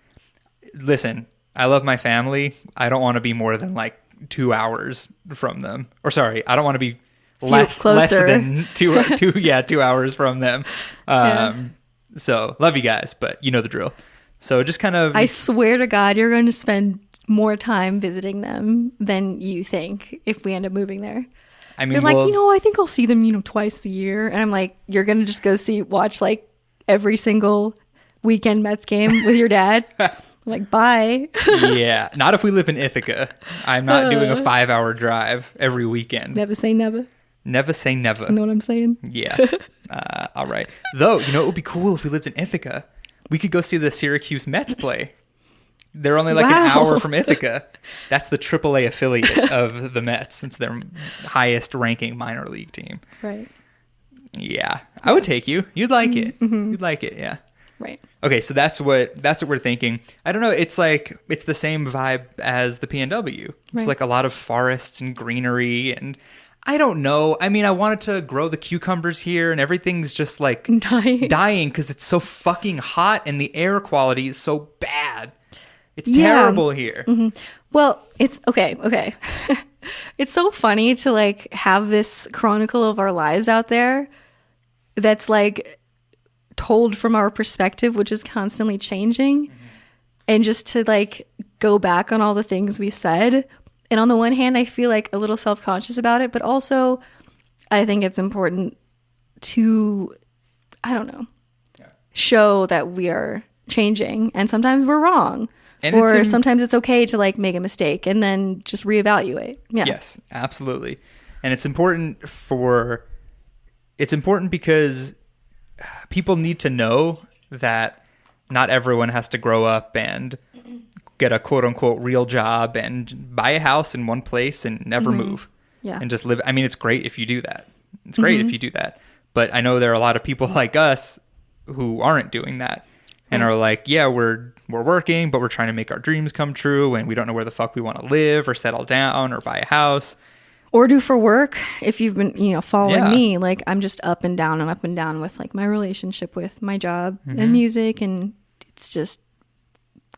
B: Listen, I love my family. I don't want to be more than like 2 hours from them. Or sorry, I don't want to be less than 2 hours from them. So love you guys, but you know the drill. So just kind of,
A: I swear to God, you're going to spend more time visiting them than you think if we end up moving there.
B: I mean,
A: you're like, I think I'll see them, twice a year. And I'm like, you're going to just go watch like every single weekend Mets game with your dad. I'm like, bye.
B: Yeah. Not if we live in Ithaca. I'm not doing a 5-hour drive every weekend.
A: Never say never.
B: Never say never.
A: You know what I'm saying?
B: Yeah. All right. Though, it would be cool if we lived in Ithaca. We could go see the Syracuse Mets play. They're only like an hour from Ithaca. That's the AAA affiliate of the Mets. It's their highest ranking minor league team.
A: Right.
B: Yeah. I would take you. You'd like it.
A: Mm-hmm.
B: You'd like it. Yeah.
A: Right.
B: Okay. So that's what we're thinking. I don't know. It's like, it's the same vibe as the PNW. It's like a lot of forests and greenery, and I don't know. I mean, I wanted to grow the cucumbers here, and everything's just like dying because it's so fucking hot and the air quality is so bad. It's terrible here.
A: Mm-hmm. Well, it's okay. It's so funny to like have this chronicle of our lives out there that's like told from our perspective, which is constantly changing. Mm-hmm. And just to like go back on all the things we said. And on the one hand, I feel like a little self-conscious about it, but also I think it's important to, I don't know, show that we are changing, and sometimes we're wrong. And sometimes it's okay to like make a mistake and then just reevaluate. Yeah.
B: Yes, absolutely. And it's important because people need to know that not everyone has to grow up and get a quote unquote real job and buy a house in one place and never move.
A: Yeah.
B: And just live. I mean, it's great if you do that. It's great if you do that. But I know there are a lot of people like us who aren't doing that and are like, yeah, we're working, but we're trying to make our dreams come true, and we don't know where the fuck we want to live or settle down or buy a house.
A: Or do for work. If you've been, following me, like I'm just up and down with like my relationship with my job and music, and it's just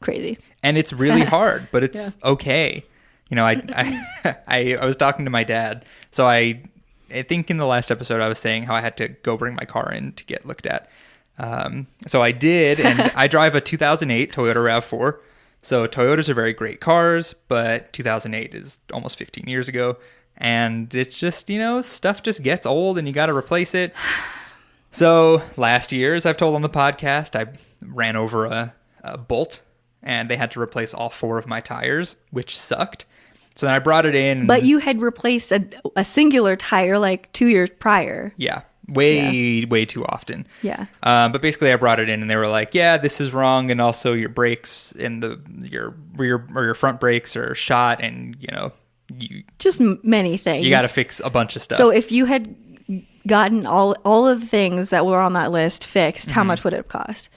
A: crazy. And
B: it's really hard, but it's okay. I was talking to my dad. So I think in the last episode I was saying how I had to go bring my car in to get looked at. So I did, and I drive a 2008 Toyota RAV4. So Toyotas are very great cars, but 2008 is almost 15 years ago. And it's just, stuff just gets old and you got to replace it. So last year, as I've told on the podcast, I ran over a bolt and they had to replace all 4 of my tires, which sucked. So then I brought it in.
A: But you had replaced a singular tire like 2 years prior.
B: Yeah. Way too often.
A: Yeah.
B: But basically I brought it in and they were like, yeah, this is wrong. And also your brakes and your rear or your front brakes are shot, and
A: just many things.
B: You got to fix a bunch of stuff.
A: So if you had gotten all of the things that were on that list fixed, how much would it have cost?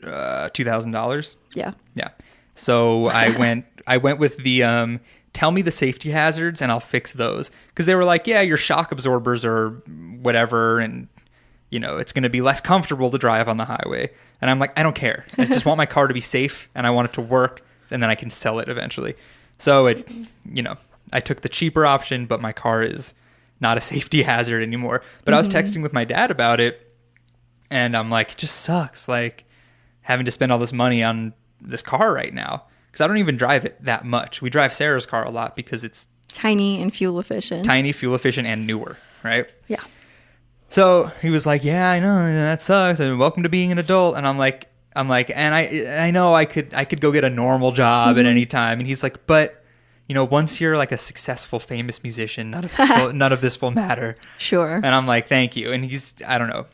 B: $2,000.
A: Yeah.
B: Yeah. So I went with the tell me the safety hazards and I'll fix those, because they were like, yeah, your shock absorbers are whatever, and it's going to be less comfortable to drive on the highway. And I'm like, I don't care. I just want my car to be safe and I want it to work, and then I can sell it eventually. So I took the cheaper option, but my car is not a safety hazard anymore. But I was texting with my dad about it, and I'm like, it just sucks, like having to spend all this money on this car right now, because I don't even drive it that much. We drive Sarah's car a lot because it's
A: tiny and fuel efficient.
B: And newer, right?
A: Yeah.
B: So he was like, yeah, I know, that sucks, and welcome to being an adult. And I'm like, and I know I could go get a normal job at any time. And he's like, but once you're like a successful, famous musician, none of this will matter.
A: Sure.
B: And I'm like, thank you. And I don't know.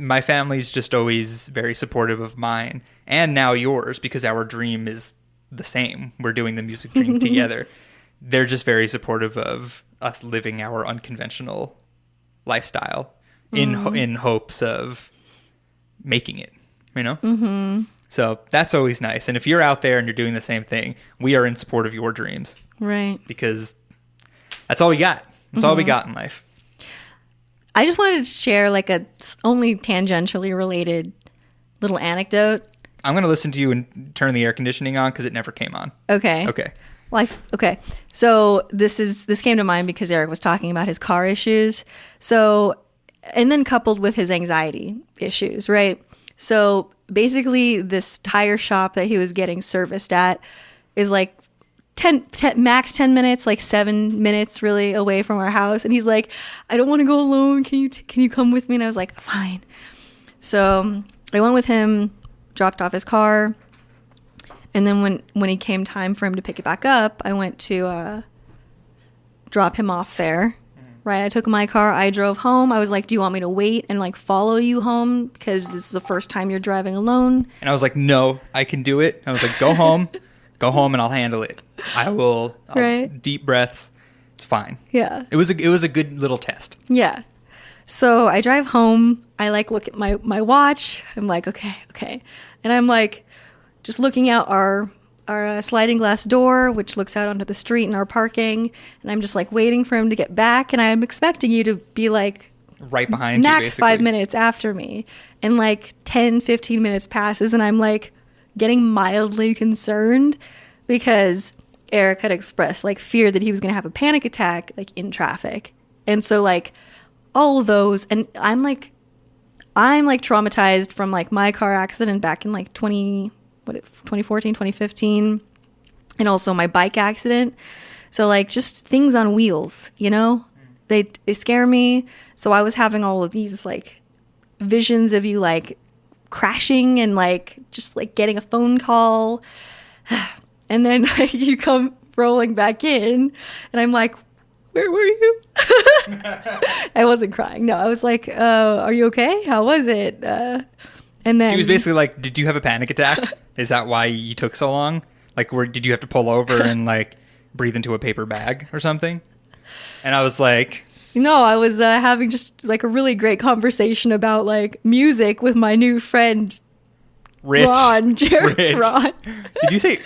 B: My family's just always very supportive of mine, and now yours, because our dream is the same. We're doing the music dream together. They're just very supportive of us living our unconventional lifestyle in hopes of making it, Mm-hmm. So that's always nice. And if you're out there and you're doing the same thing, we are in support of your dreams.
A: Right.
B: Because that's all we got. That's all we got in life.
A: I just wanted to share like a only tangentially related little anecdote.
B: I'm going to listen to you and turn the air conditioning on because it never came on.
A: Okay. Okay. So this came to mind because Eric was talking about his car issues. So, and then coupled with his anxiety issues, right? So basically this tire shop that he was getting serviced at is like 10 max 10 minutes, like 7 minutes really away from our house. And he's like, I don't want to go alone. Can you come with me? And I was like, fine. So I went with him, dropped off his car. And then when he came time for him to pick it back up, I went to drop him off there. Right, I took my car, I drove home. I was like, do you want me to wait and like follow you home? Because this is the first time you're driving alone.
B: And I was like, no, I can do it. I was like, go home and I'll handle it. I'll deep breaths. It's fine.
A: Yeah.
B: It was a good little test.
A: Yeah. So I drive home. I like look at my watch. I'm like, okay. And I'm like just looking out our sliding glass door, which looks out onto the street and our parking. And I'm just like waiting for him to get back. And I'm expecting you to be like
B: right behind you,
A: next 5 minutes after me. And like 10, 15 minutes passes. And I'm like getting mildly concerned because Eric had expressed like fear that he was going to have a panic attack like in traffic. And so like all of those, and I'm like traumatized from like my car accident back in like 2014, 2015, and also my bike accident. So like just things on wheels, they scare me. So I was having all of these like visions of you like crashing and like just like getting a phone call. And then you come rolling back in and I'm like, where were you? I wasn't crying. No, I was like, are you okay? How was it? And And then
B: she was basically like, did you have a panic attack? Is that why you took so long? Like, did you have to pull over and like breathe into a paper bag or something? And I was like,
A: no, I was having just like a really great conversation about like music with my new friend
B: Rich.
A: Ron.
B: Rich.
A: Ron.
B: Did you say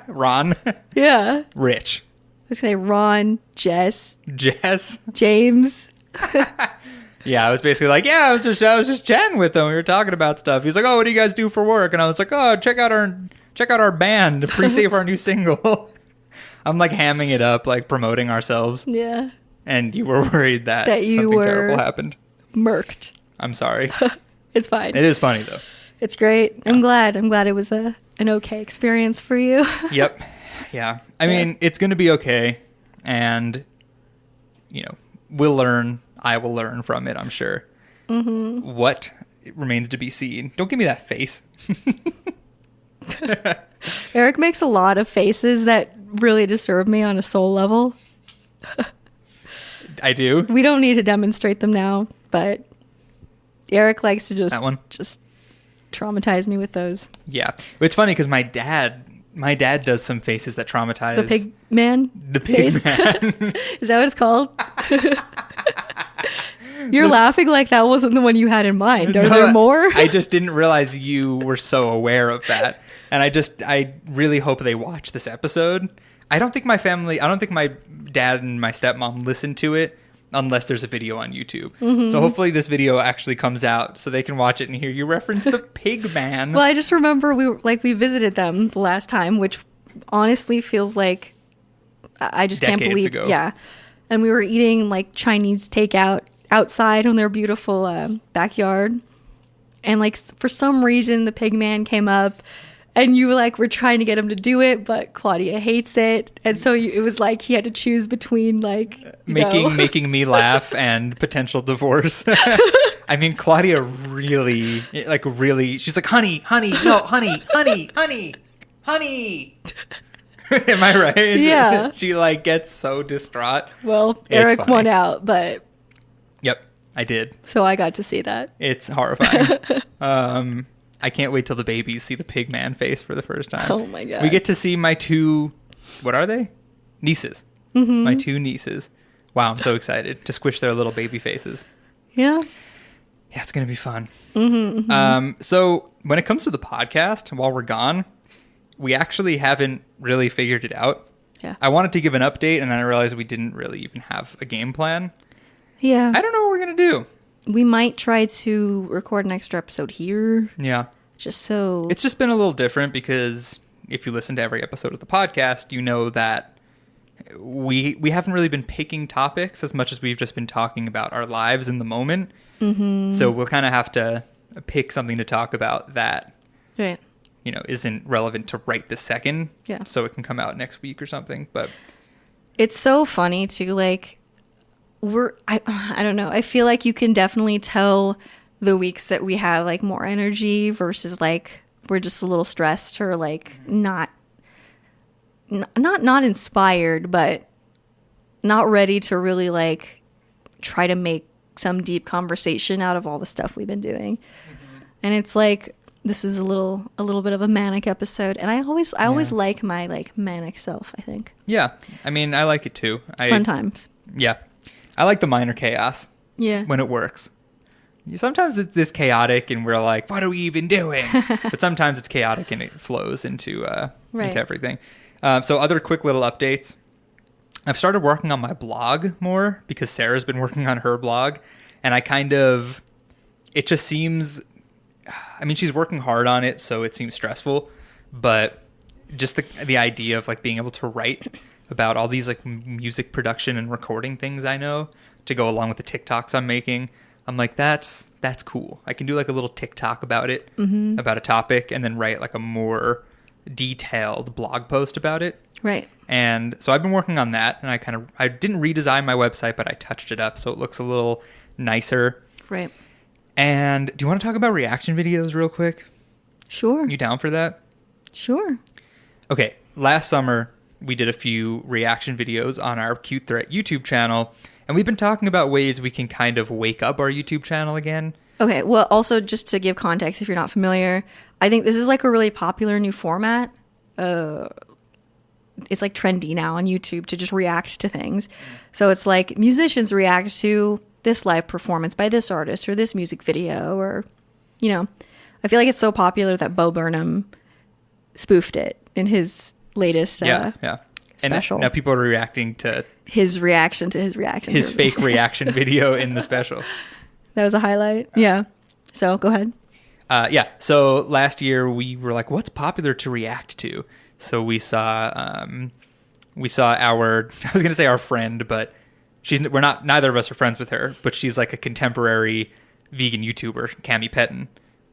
B: Ron?
A: Yeah.
B: Rich.
A: I was gonna say Ron, Jess, James.
B: Yeah, I was basically like, yeah, I was just chatting with him. We were talking about stuff. He's like, oh, what do you guys do for work? And I was like, oh, check out our band, pre-save our new single. I'm like hamming it up, like promoting ourselves.
A: Yeah.
B: And you were worried that
A: you
B: something
A: were
B: terrible happened.
A: Murked.
B: I'm sorry.
A: It's fine.
B: It is funny though.
A: It's great. I'm glad it was an okay experience for you.
B: Yep. Yeah. I mean, it's going to be okay. And, we'll learn. I will learn from it, I'm sure. Mm-hmm. What remains to be seen. Don't give me that face.
A: Eric makes a lot of faces that really disturb me on a soul level.
B: I do.
A: We don't need to demonstrate them now, but Eric likes to just traumatize me with those.
B: Yeah. It's funny because my dad does some faces that traumatize.
A: The pig man?
B: The pig man.
A: Is that what it's called? You're laughing like that wasn't the one you had in mind. Are there more?
B: I just didn't realize you were so aware of that. And I really hope they watch this episode. I don't think my dad and my stepmom listen to it unless there's a video on YouTube. Mm-hmm. So hopefully this video actually comes out so they can watch it and hear you reference the pig man.
A: Well, I just remember we visited them the last time, which honestly feels like I just
B: Decades
A: can't believe.
B: Ago.
A: Yeah. And we were eating like Chinese takeout outside on their beautiful backyard. And like for some reason the pig man came up. And you were trying to get him to do it, but Claudia hates it, and so it was like he had to choose between
B: making me laugh and potential divorce. I mean, Claudia really, she's like, honey, no, honey. Am I right?
A: Yeah.
B: She gets so distraught.
A: Well, Eric won out, but
B: yep, I did.
A: So I got to see that.
B: It's horrifying. I can't wait till the babies see the pig man face for the first time.
A: Oh my God.
B: We get to see my two, what are they? Nieces. Mm-hmm. My two nieces. Wow, I'm so excited to squish their little baby faces.
A: Yeah.
B: Yeah, it's going to be fun.
A: Mm-hmm, mm-hmm.
B: So when it comes to the podcast, while we're gone, we actually haven't really figured it out.
A: Yeah.
B: I wanted to give an update, and then I realized we didn't really even have a game plan.
A: Yeah.
B: I don't know what we're going to do.
A: We might try to record an extra episode here.
B: Yeah.
A: Just so...
B: It's just been a little different because if you listen to every episode of the podcast, you know that we haven't really been picking topics as much as we've just been talking about our lives in the moment. Mm-hmm. So we'll kind of have to pick something to talk about that,
A: right,
B: isn't relevant to right this second.
A: Yeah.
B: So it can come out next week or something. But
A: it's so funny too, I don't know. I feel like you can definitely tell the weeks that we have more energy versus we're just a little stressed or not inspired, but not ready to really try to make some deep conversation out of all the stuff we've been doing. Mm-hmm. And it's this is a little bit of a manic episode, and I always like my manic self, I think.
B: Yeah. I mean, I like it too.
A: Fun times.
B: Yeah. I like the minor chaos.
A: Yeah.
B: When it works. Sometimes it's this chaotic and we're like, what are we even doing? But sometimes it's chaotic and it flows into everything. So other quick little updates. I've started working on my blog more because Sarah's been working on her blog. And it just seems, she's working hard on it, so it seems stressful. But just the idea of being able to write about all these music production and recording things I know to go along with the TikToks I'm making. I'm like, that's cool. I can do a little TikTok about it, mm-hmm. about a topic, and then write a more detailed blog post about it.
A: Right.
B: And so I've been working on that, and I didn't redesign my website, but I touched it up so it looks a little nicer.
A: Right.
B: And do you want to talk about reaction videos real quick?
A: Sure.
B: You down for that?
A: Sure.
B: Okay. Last summer, we did a few reaction videos on our Cute Threat YouTube channel, and we've been talking about ways we can kind of wake up our YouTube channel again.
A: Okay, well, also just to give context, if you're not familiar, I think this is like a really popular new format. It's like trendy now on YouTube to just react to things. So it's like musicians react to this live performance by this artist or this music video, or, you know, I feel like it's so popular that Bo Burnham spoofed it in his latest special.
B: And now people are reacting to
A: his reaction to his reaction.
B: His fake reaction video in the special.
A: That was a highlight. Yeah. So go ahead.
B: So last year we were like, what's popular to react to? So we saw our, I was going to say our friend, but neither of us are friends with her, but she's like a contemporary vegan YouTuber, Cami Pettin.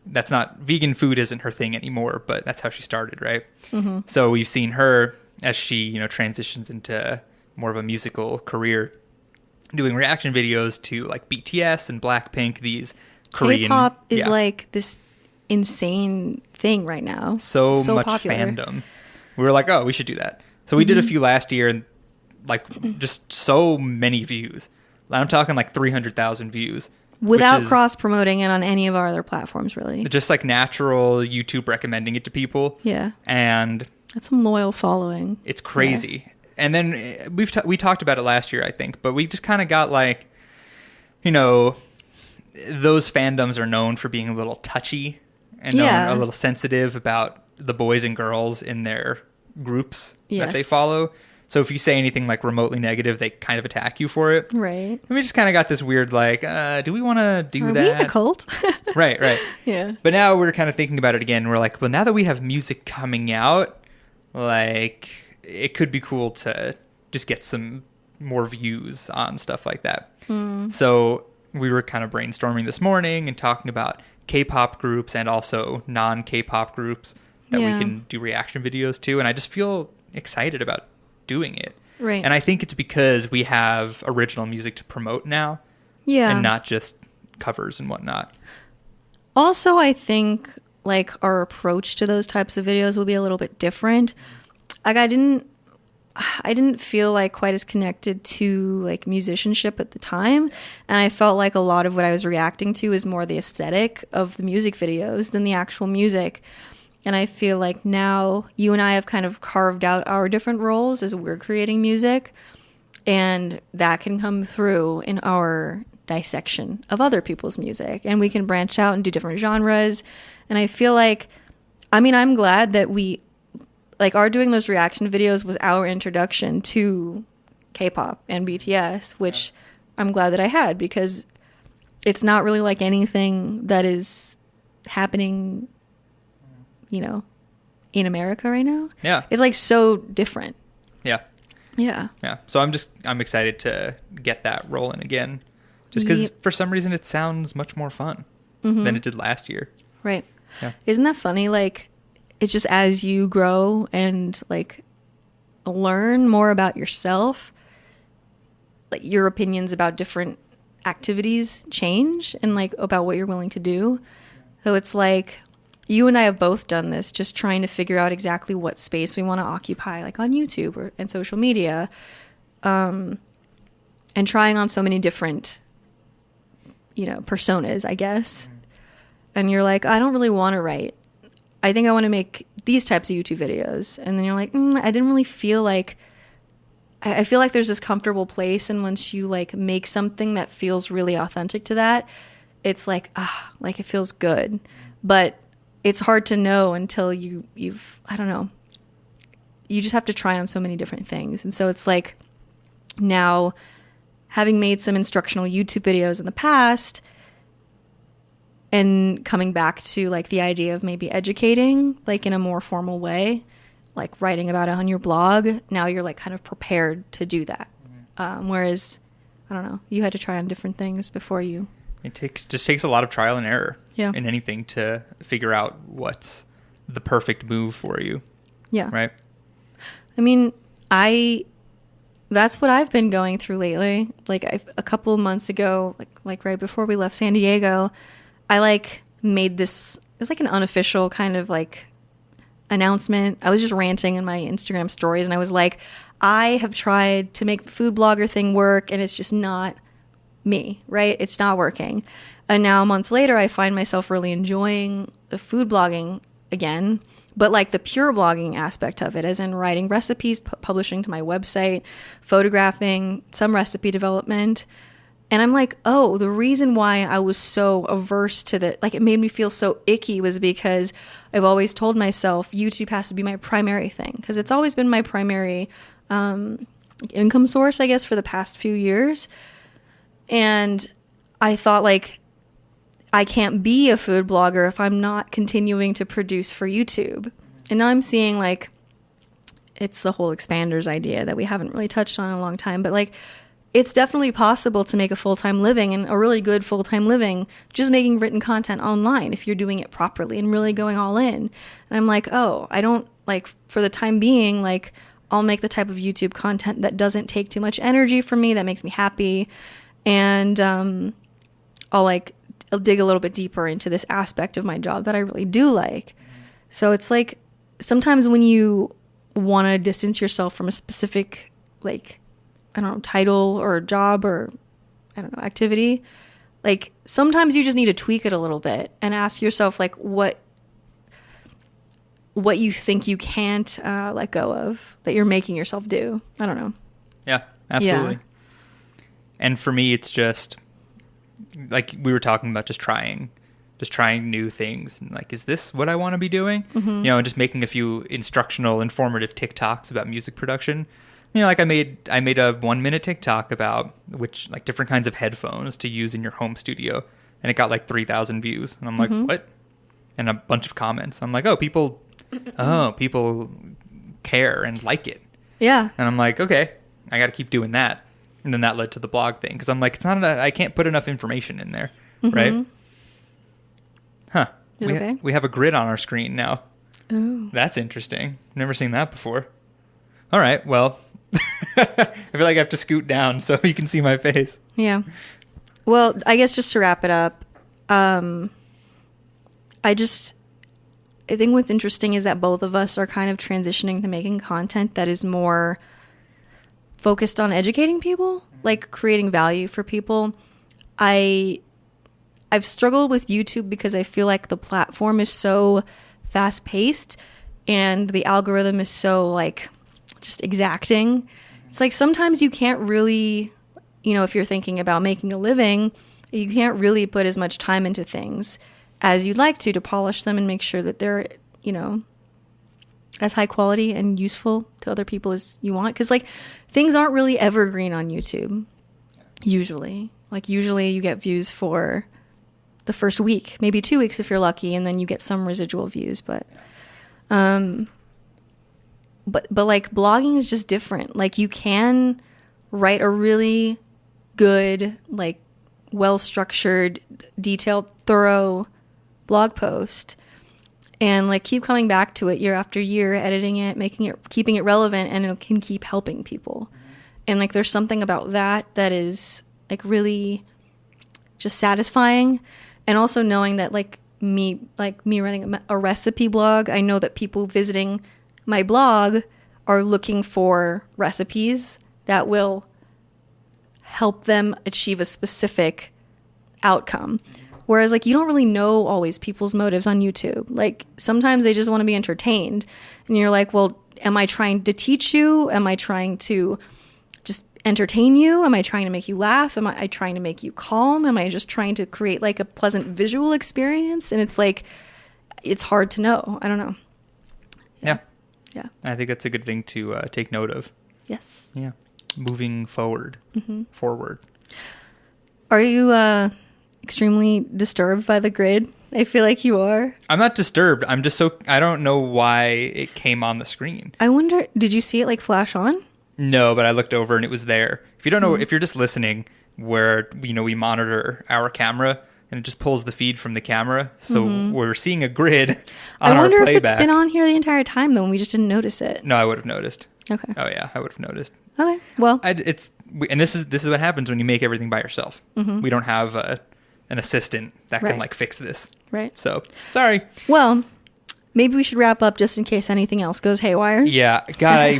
B: That's not, vegan food isn't her thing anymore, but that's how she started, right? Mm-hmm. So we've seen her as she, transitions into more of a musical career, doing reaction videos to like BTS and Blackpink, these Korean...
A: K-pop is like this insane thing right now.
B: So much popular. Fandom. We were like, oh, we should do that. So we did a few last year, and like just so many views. I'm talking like 300,000 views.
A: Without cross-promoting it on any of our other platforms, really.
B: Just like natural YouTube recommending it to people.
A: Yeah.
B: And...
A: that's some loyal following.
B: It's crazy. Yeah. And then we talked about it last year, I think, but we just kind of got like, those fandoms are known for being a little touchy and a little sensitive about the boys and girls in their groups that they follow. So if you say anything like remotely negative, they kind of attack you for it.
A: Right.
B: And we just kind of got this weird like, do we want to do that?
A: Are we a cult?
B: Right.
A: Yeah.
B: But now we're kind of thinking about it again. We're like, well, now that we have music coming out, like it could be cool to just get some more views on stuff like that. So we were kind of brainstorming this morning and talking about K-pop groups and also non-K-pop groups that we can do reaction videos to. And I just feel excited about doing it.
A: Right.
B: And I think it's because we have original music to promote now.
A: Yeah.
B: And not just covers and whatnot.
A: Also, I think like our approach to those types of videos will be a little bit different. Like I didn't feel like quite as connected to like musicianship at the time, and I felt like a lot of what I was reacting to is more the aesthetic of the music videos than the actual music. And I feel like now you and I have kind of carved out our different roles as we're creating music, and that can come through in our dissection of other people's music, and we can branch out and do different genres. And I feel like, I'm glad that we like are doing those reaction videos was our introduction to K-pop and BTS, which I'm glad that I had, because it's not really like anything that is happening, in America right now.
B: Yeah.
A: It's like so different.
B: Yeah.
A: Yeah.
B: Yeah. So I'm excited to get that rolling again, just because for some reason it sounds much more fun than it did last year.
A: Right.
B: Yeah.
A: Isn't that funny? Like, it's just as you grow and like learn more about yourself, like your opinions about different activities change and like about what you're willing to do. So it's like you and I have both done this, just trying to figure out exactly what space we want to occupy, like on YouTube and social media, and trying on so many different, personas, I guess. And you're like, I don't really want to write. I think I want to make these types of YouTube videos. And then you're like, I didn't really feel like, I feel like there's this comfortable place. And once you like make something that feels really authentic to that, it's like, like it feels good. But it's hard to know until you've, I don't know. You just have to try on so many different things. And so it's like now having made some instructional YouTube videos in the past, and coming back to like the idea of maybe educating like in a more formal way, like writing about it on your blog, now you're like kind of prepared to do that. Whereas, I don't know, you had to try on different things before you.
B: It just takes a lot of trial and error in anything to figure out what's the perfect move for you.
A: Yeah.
B: Right?
A: That's what I've been going through lately. Like a couple of months ago, like right before we left San Diego, I like made this, it was like an unofficial kind of like announcement. I was just ranting in my Instagram stories, and I was like, I have tried to make the food blogger thing work, and it's just not me, right? It's not working. And now months later, I find myself really enjoying the food blogging again, but like the pure blogging aspect of it, as in writing recipes, publishing to my website, photographing, some recipe development. And I'm like, oh, the reason why I was so averse to like it made me feel so icky was because I've always told myself YouTube has to be my primary thing, because it's always been my primary income source, I guess, for the past few years. And I thought, like, I can't be a food blogger if I'm not continuing to produce for YouTube. And now I'm seeing, like, it's the whole expanders idea that we haven't really touched on in a long time, but like, it's definitely possible to make a full-time living, and a really good full-time living just making written content online if you're doing it properly and really going all in. And I'm like, oh, I don't, like, for the time being, like, I'll make the type of YouTube content that doesn't take too much energy from me, that makes me happy. And I'll dig a little bit deeper into this aspect of my job that I really do like. So it's like, sometimes when you want to distance yourself from a specific, like, I don't know, title or job or, I don't know, activity, like, sometimes you just need to tweak it a little bit and ask yourself, like, what you think you can't let go of that you're making yourself do. I don't know.
B: Yeah, absolutely.
A: Yeah.
B: And for me, it's just like we were talking about, just trying new things. And like, is this what I want to be doing? Mm-hmm. You know, and just making a few instructional, informative TikToks about music production. You know, like I made a 1-minute TikTok about like different kinds of headphones to use in your home studio, and it got like 3,000 views. And I'm like, what? And a bunch of comments. I'm like, people care and like it. Yeah. And I'm like, okay, I got to keep doing that. And then that led to the blog thing, because I'm like, I can't put enough information in there, right? Huh. We have a grid on our screen now. Oh. That's interesting. Never seen that before. All right, well, I feel like I have to scoot down so you can see my face.
A: Yeah. Well, I guess just to wrap it up, I think what's interesting is that both of us are kind of transitioning to making content that is more focused on educating people, like creating value for people. I've struggled with YouTube because I feel like the platform is so fast paced and the algorithm is so, like, just exacting. It's like sometimes you can't really, you know, if you're thinking about making a living, you can't really put as much time into things as you'd like to polish them and make sure that they're, you know, as high quality and useful to other people as you want. Because, like, things aren't really evergreen on YouTube, usually. Like, usually you get views for the first week, maybe 2 weeks if you're lucky, and then you get some residual views. But like, blogging is just different. Like, you can write a really good, like, well-structured, detailed, thorough blog post and, like, keep coming back to it year after year, editing it, keeping it relevant, and it can keep helping people. And, like, there's something about that is, like, really just satisfying. And also knowing that, like me running a recipe blog, I know that people visiting my blog are looking for recipes that will help them achieve a specific outcome. Whereas, like, you don't really know always people's motives on YouTube. Like, sometimes they just want to be entertained. And you're like, well, am I trying to teach you? Am I trying to just entertain you? Am I trying to make you laugh? Am I trying to make you calm? Am I just trying to create, like, a pleasant visual experience? And it's like, it's hard to know. I don't know.
B: Yeah. I think that's a good thing to take note of.
A: Yes.
B: Yeah. Moving forward. Forward.
A: Are you extremely disturbed by the grid? I feel like you are.
B: I'm not disturbed. I'm just I don't know why it came on the screen.
A: I wonder, did you see it, like, flash on?
B: No, but I looked over and it was there. If you don't know, if you're just listening, where, you know, we monitor our camera and it just pulls the feed from the camera, so we're seeing a grid on our playback. I wonder if it's
A: been on here the entire time though, and we just didn't notice it.
B: No, I would have noticed.
A: Okay.
B: Oh yeah, I would have noticed.
A: Okay. Well,
B: and this is what happens when you make everything by yourself. We don't have an assistant that can, like, fix this.
A: Right.
B: So sorry.
A: Well, Maybe we should wrap up just in case anything else goes haywire.
B: Yeah, God, I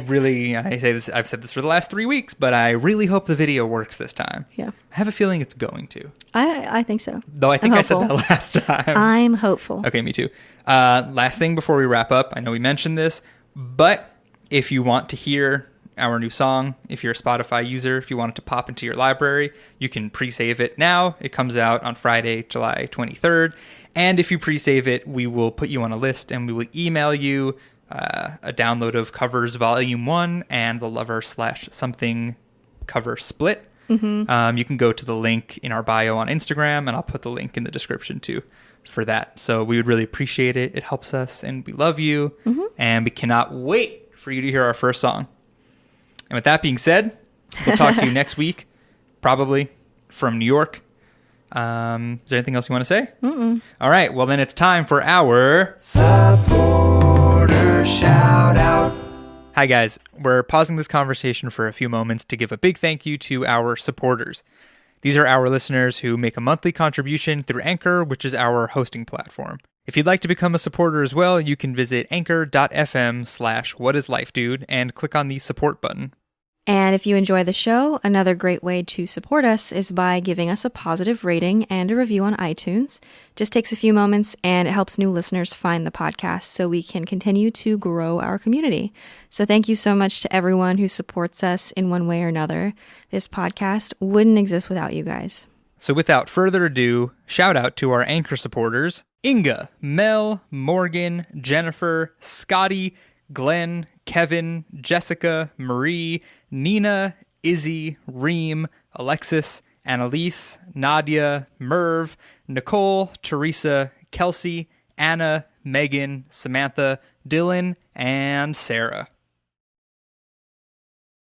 B: say this, I've said this for the last 3 weeks, but I really hope the video works this time.
A: Yeah.
B: I have a feeling it's going to.
A: I think so.
B: Though I think I said that last time.
A: I'm hopeful.
B: Okay, me too. Last thing before we wrap up, I know we mentioned this, but if you want to hear our new song, if you're a Spotify user, if you want it to pop into your library, you can pre-save it now. It comes out on Friday, July 23rd. And if you pre-save it, we will put you on a list and we will email you a download of Covers Volume 1 and the Lover/Something cover split. Mm-hmm. You can go to the link in our bio on Instagram, and I'll put the link in the description too for that. So we would really appreciate it. It helps us, and we love you. Mm-hmm. And we cannot wait for you to hear our first song. And with that being said, we'll talk to you next week, probably from New York. Is there anything else you want to say?
A: Mm-mm.
B: All right. Well, then it's time for our supporter shout out. Hi, guys. We're pausing this conversation for a few moments to give a big thank you to our supporters. These are our listeners who make a monthly contribution through Anchor, which is our hosting platform. If you'd like to become a supporter as well, you can visit anchor.fm/whatislifedude and click on the support button.
A: And if you enjoy the show, another great way to support us is by giving us a positive rating and a review on iTunes. Just takes a few moments and it helps new listeners find the podcast so we can continue to grow our community. So thank you so much to everyone who supports us in one way or another. This podcast wouldn't exist without you guys.
B: So without further ado, shout out to our Anchor supporters: Inga, Mel, Morgan, Jennifer, Scotty, Glenn, Kevin, Jessica, Marie, Nina, Izzy, Reem, Alexis, Annalise, Nadia, Merv, Nicole, Teresa, Kelsey, Anna, Megan, Samantha, Dylan, and Sarah.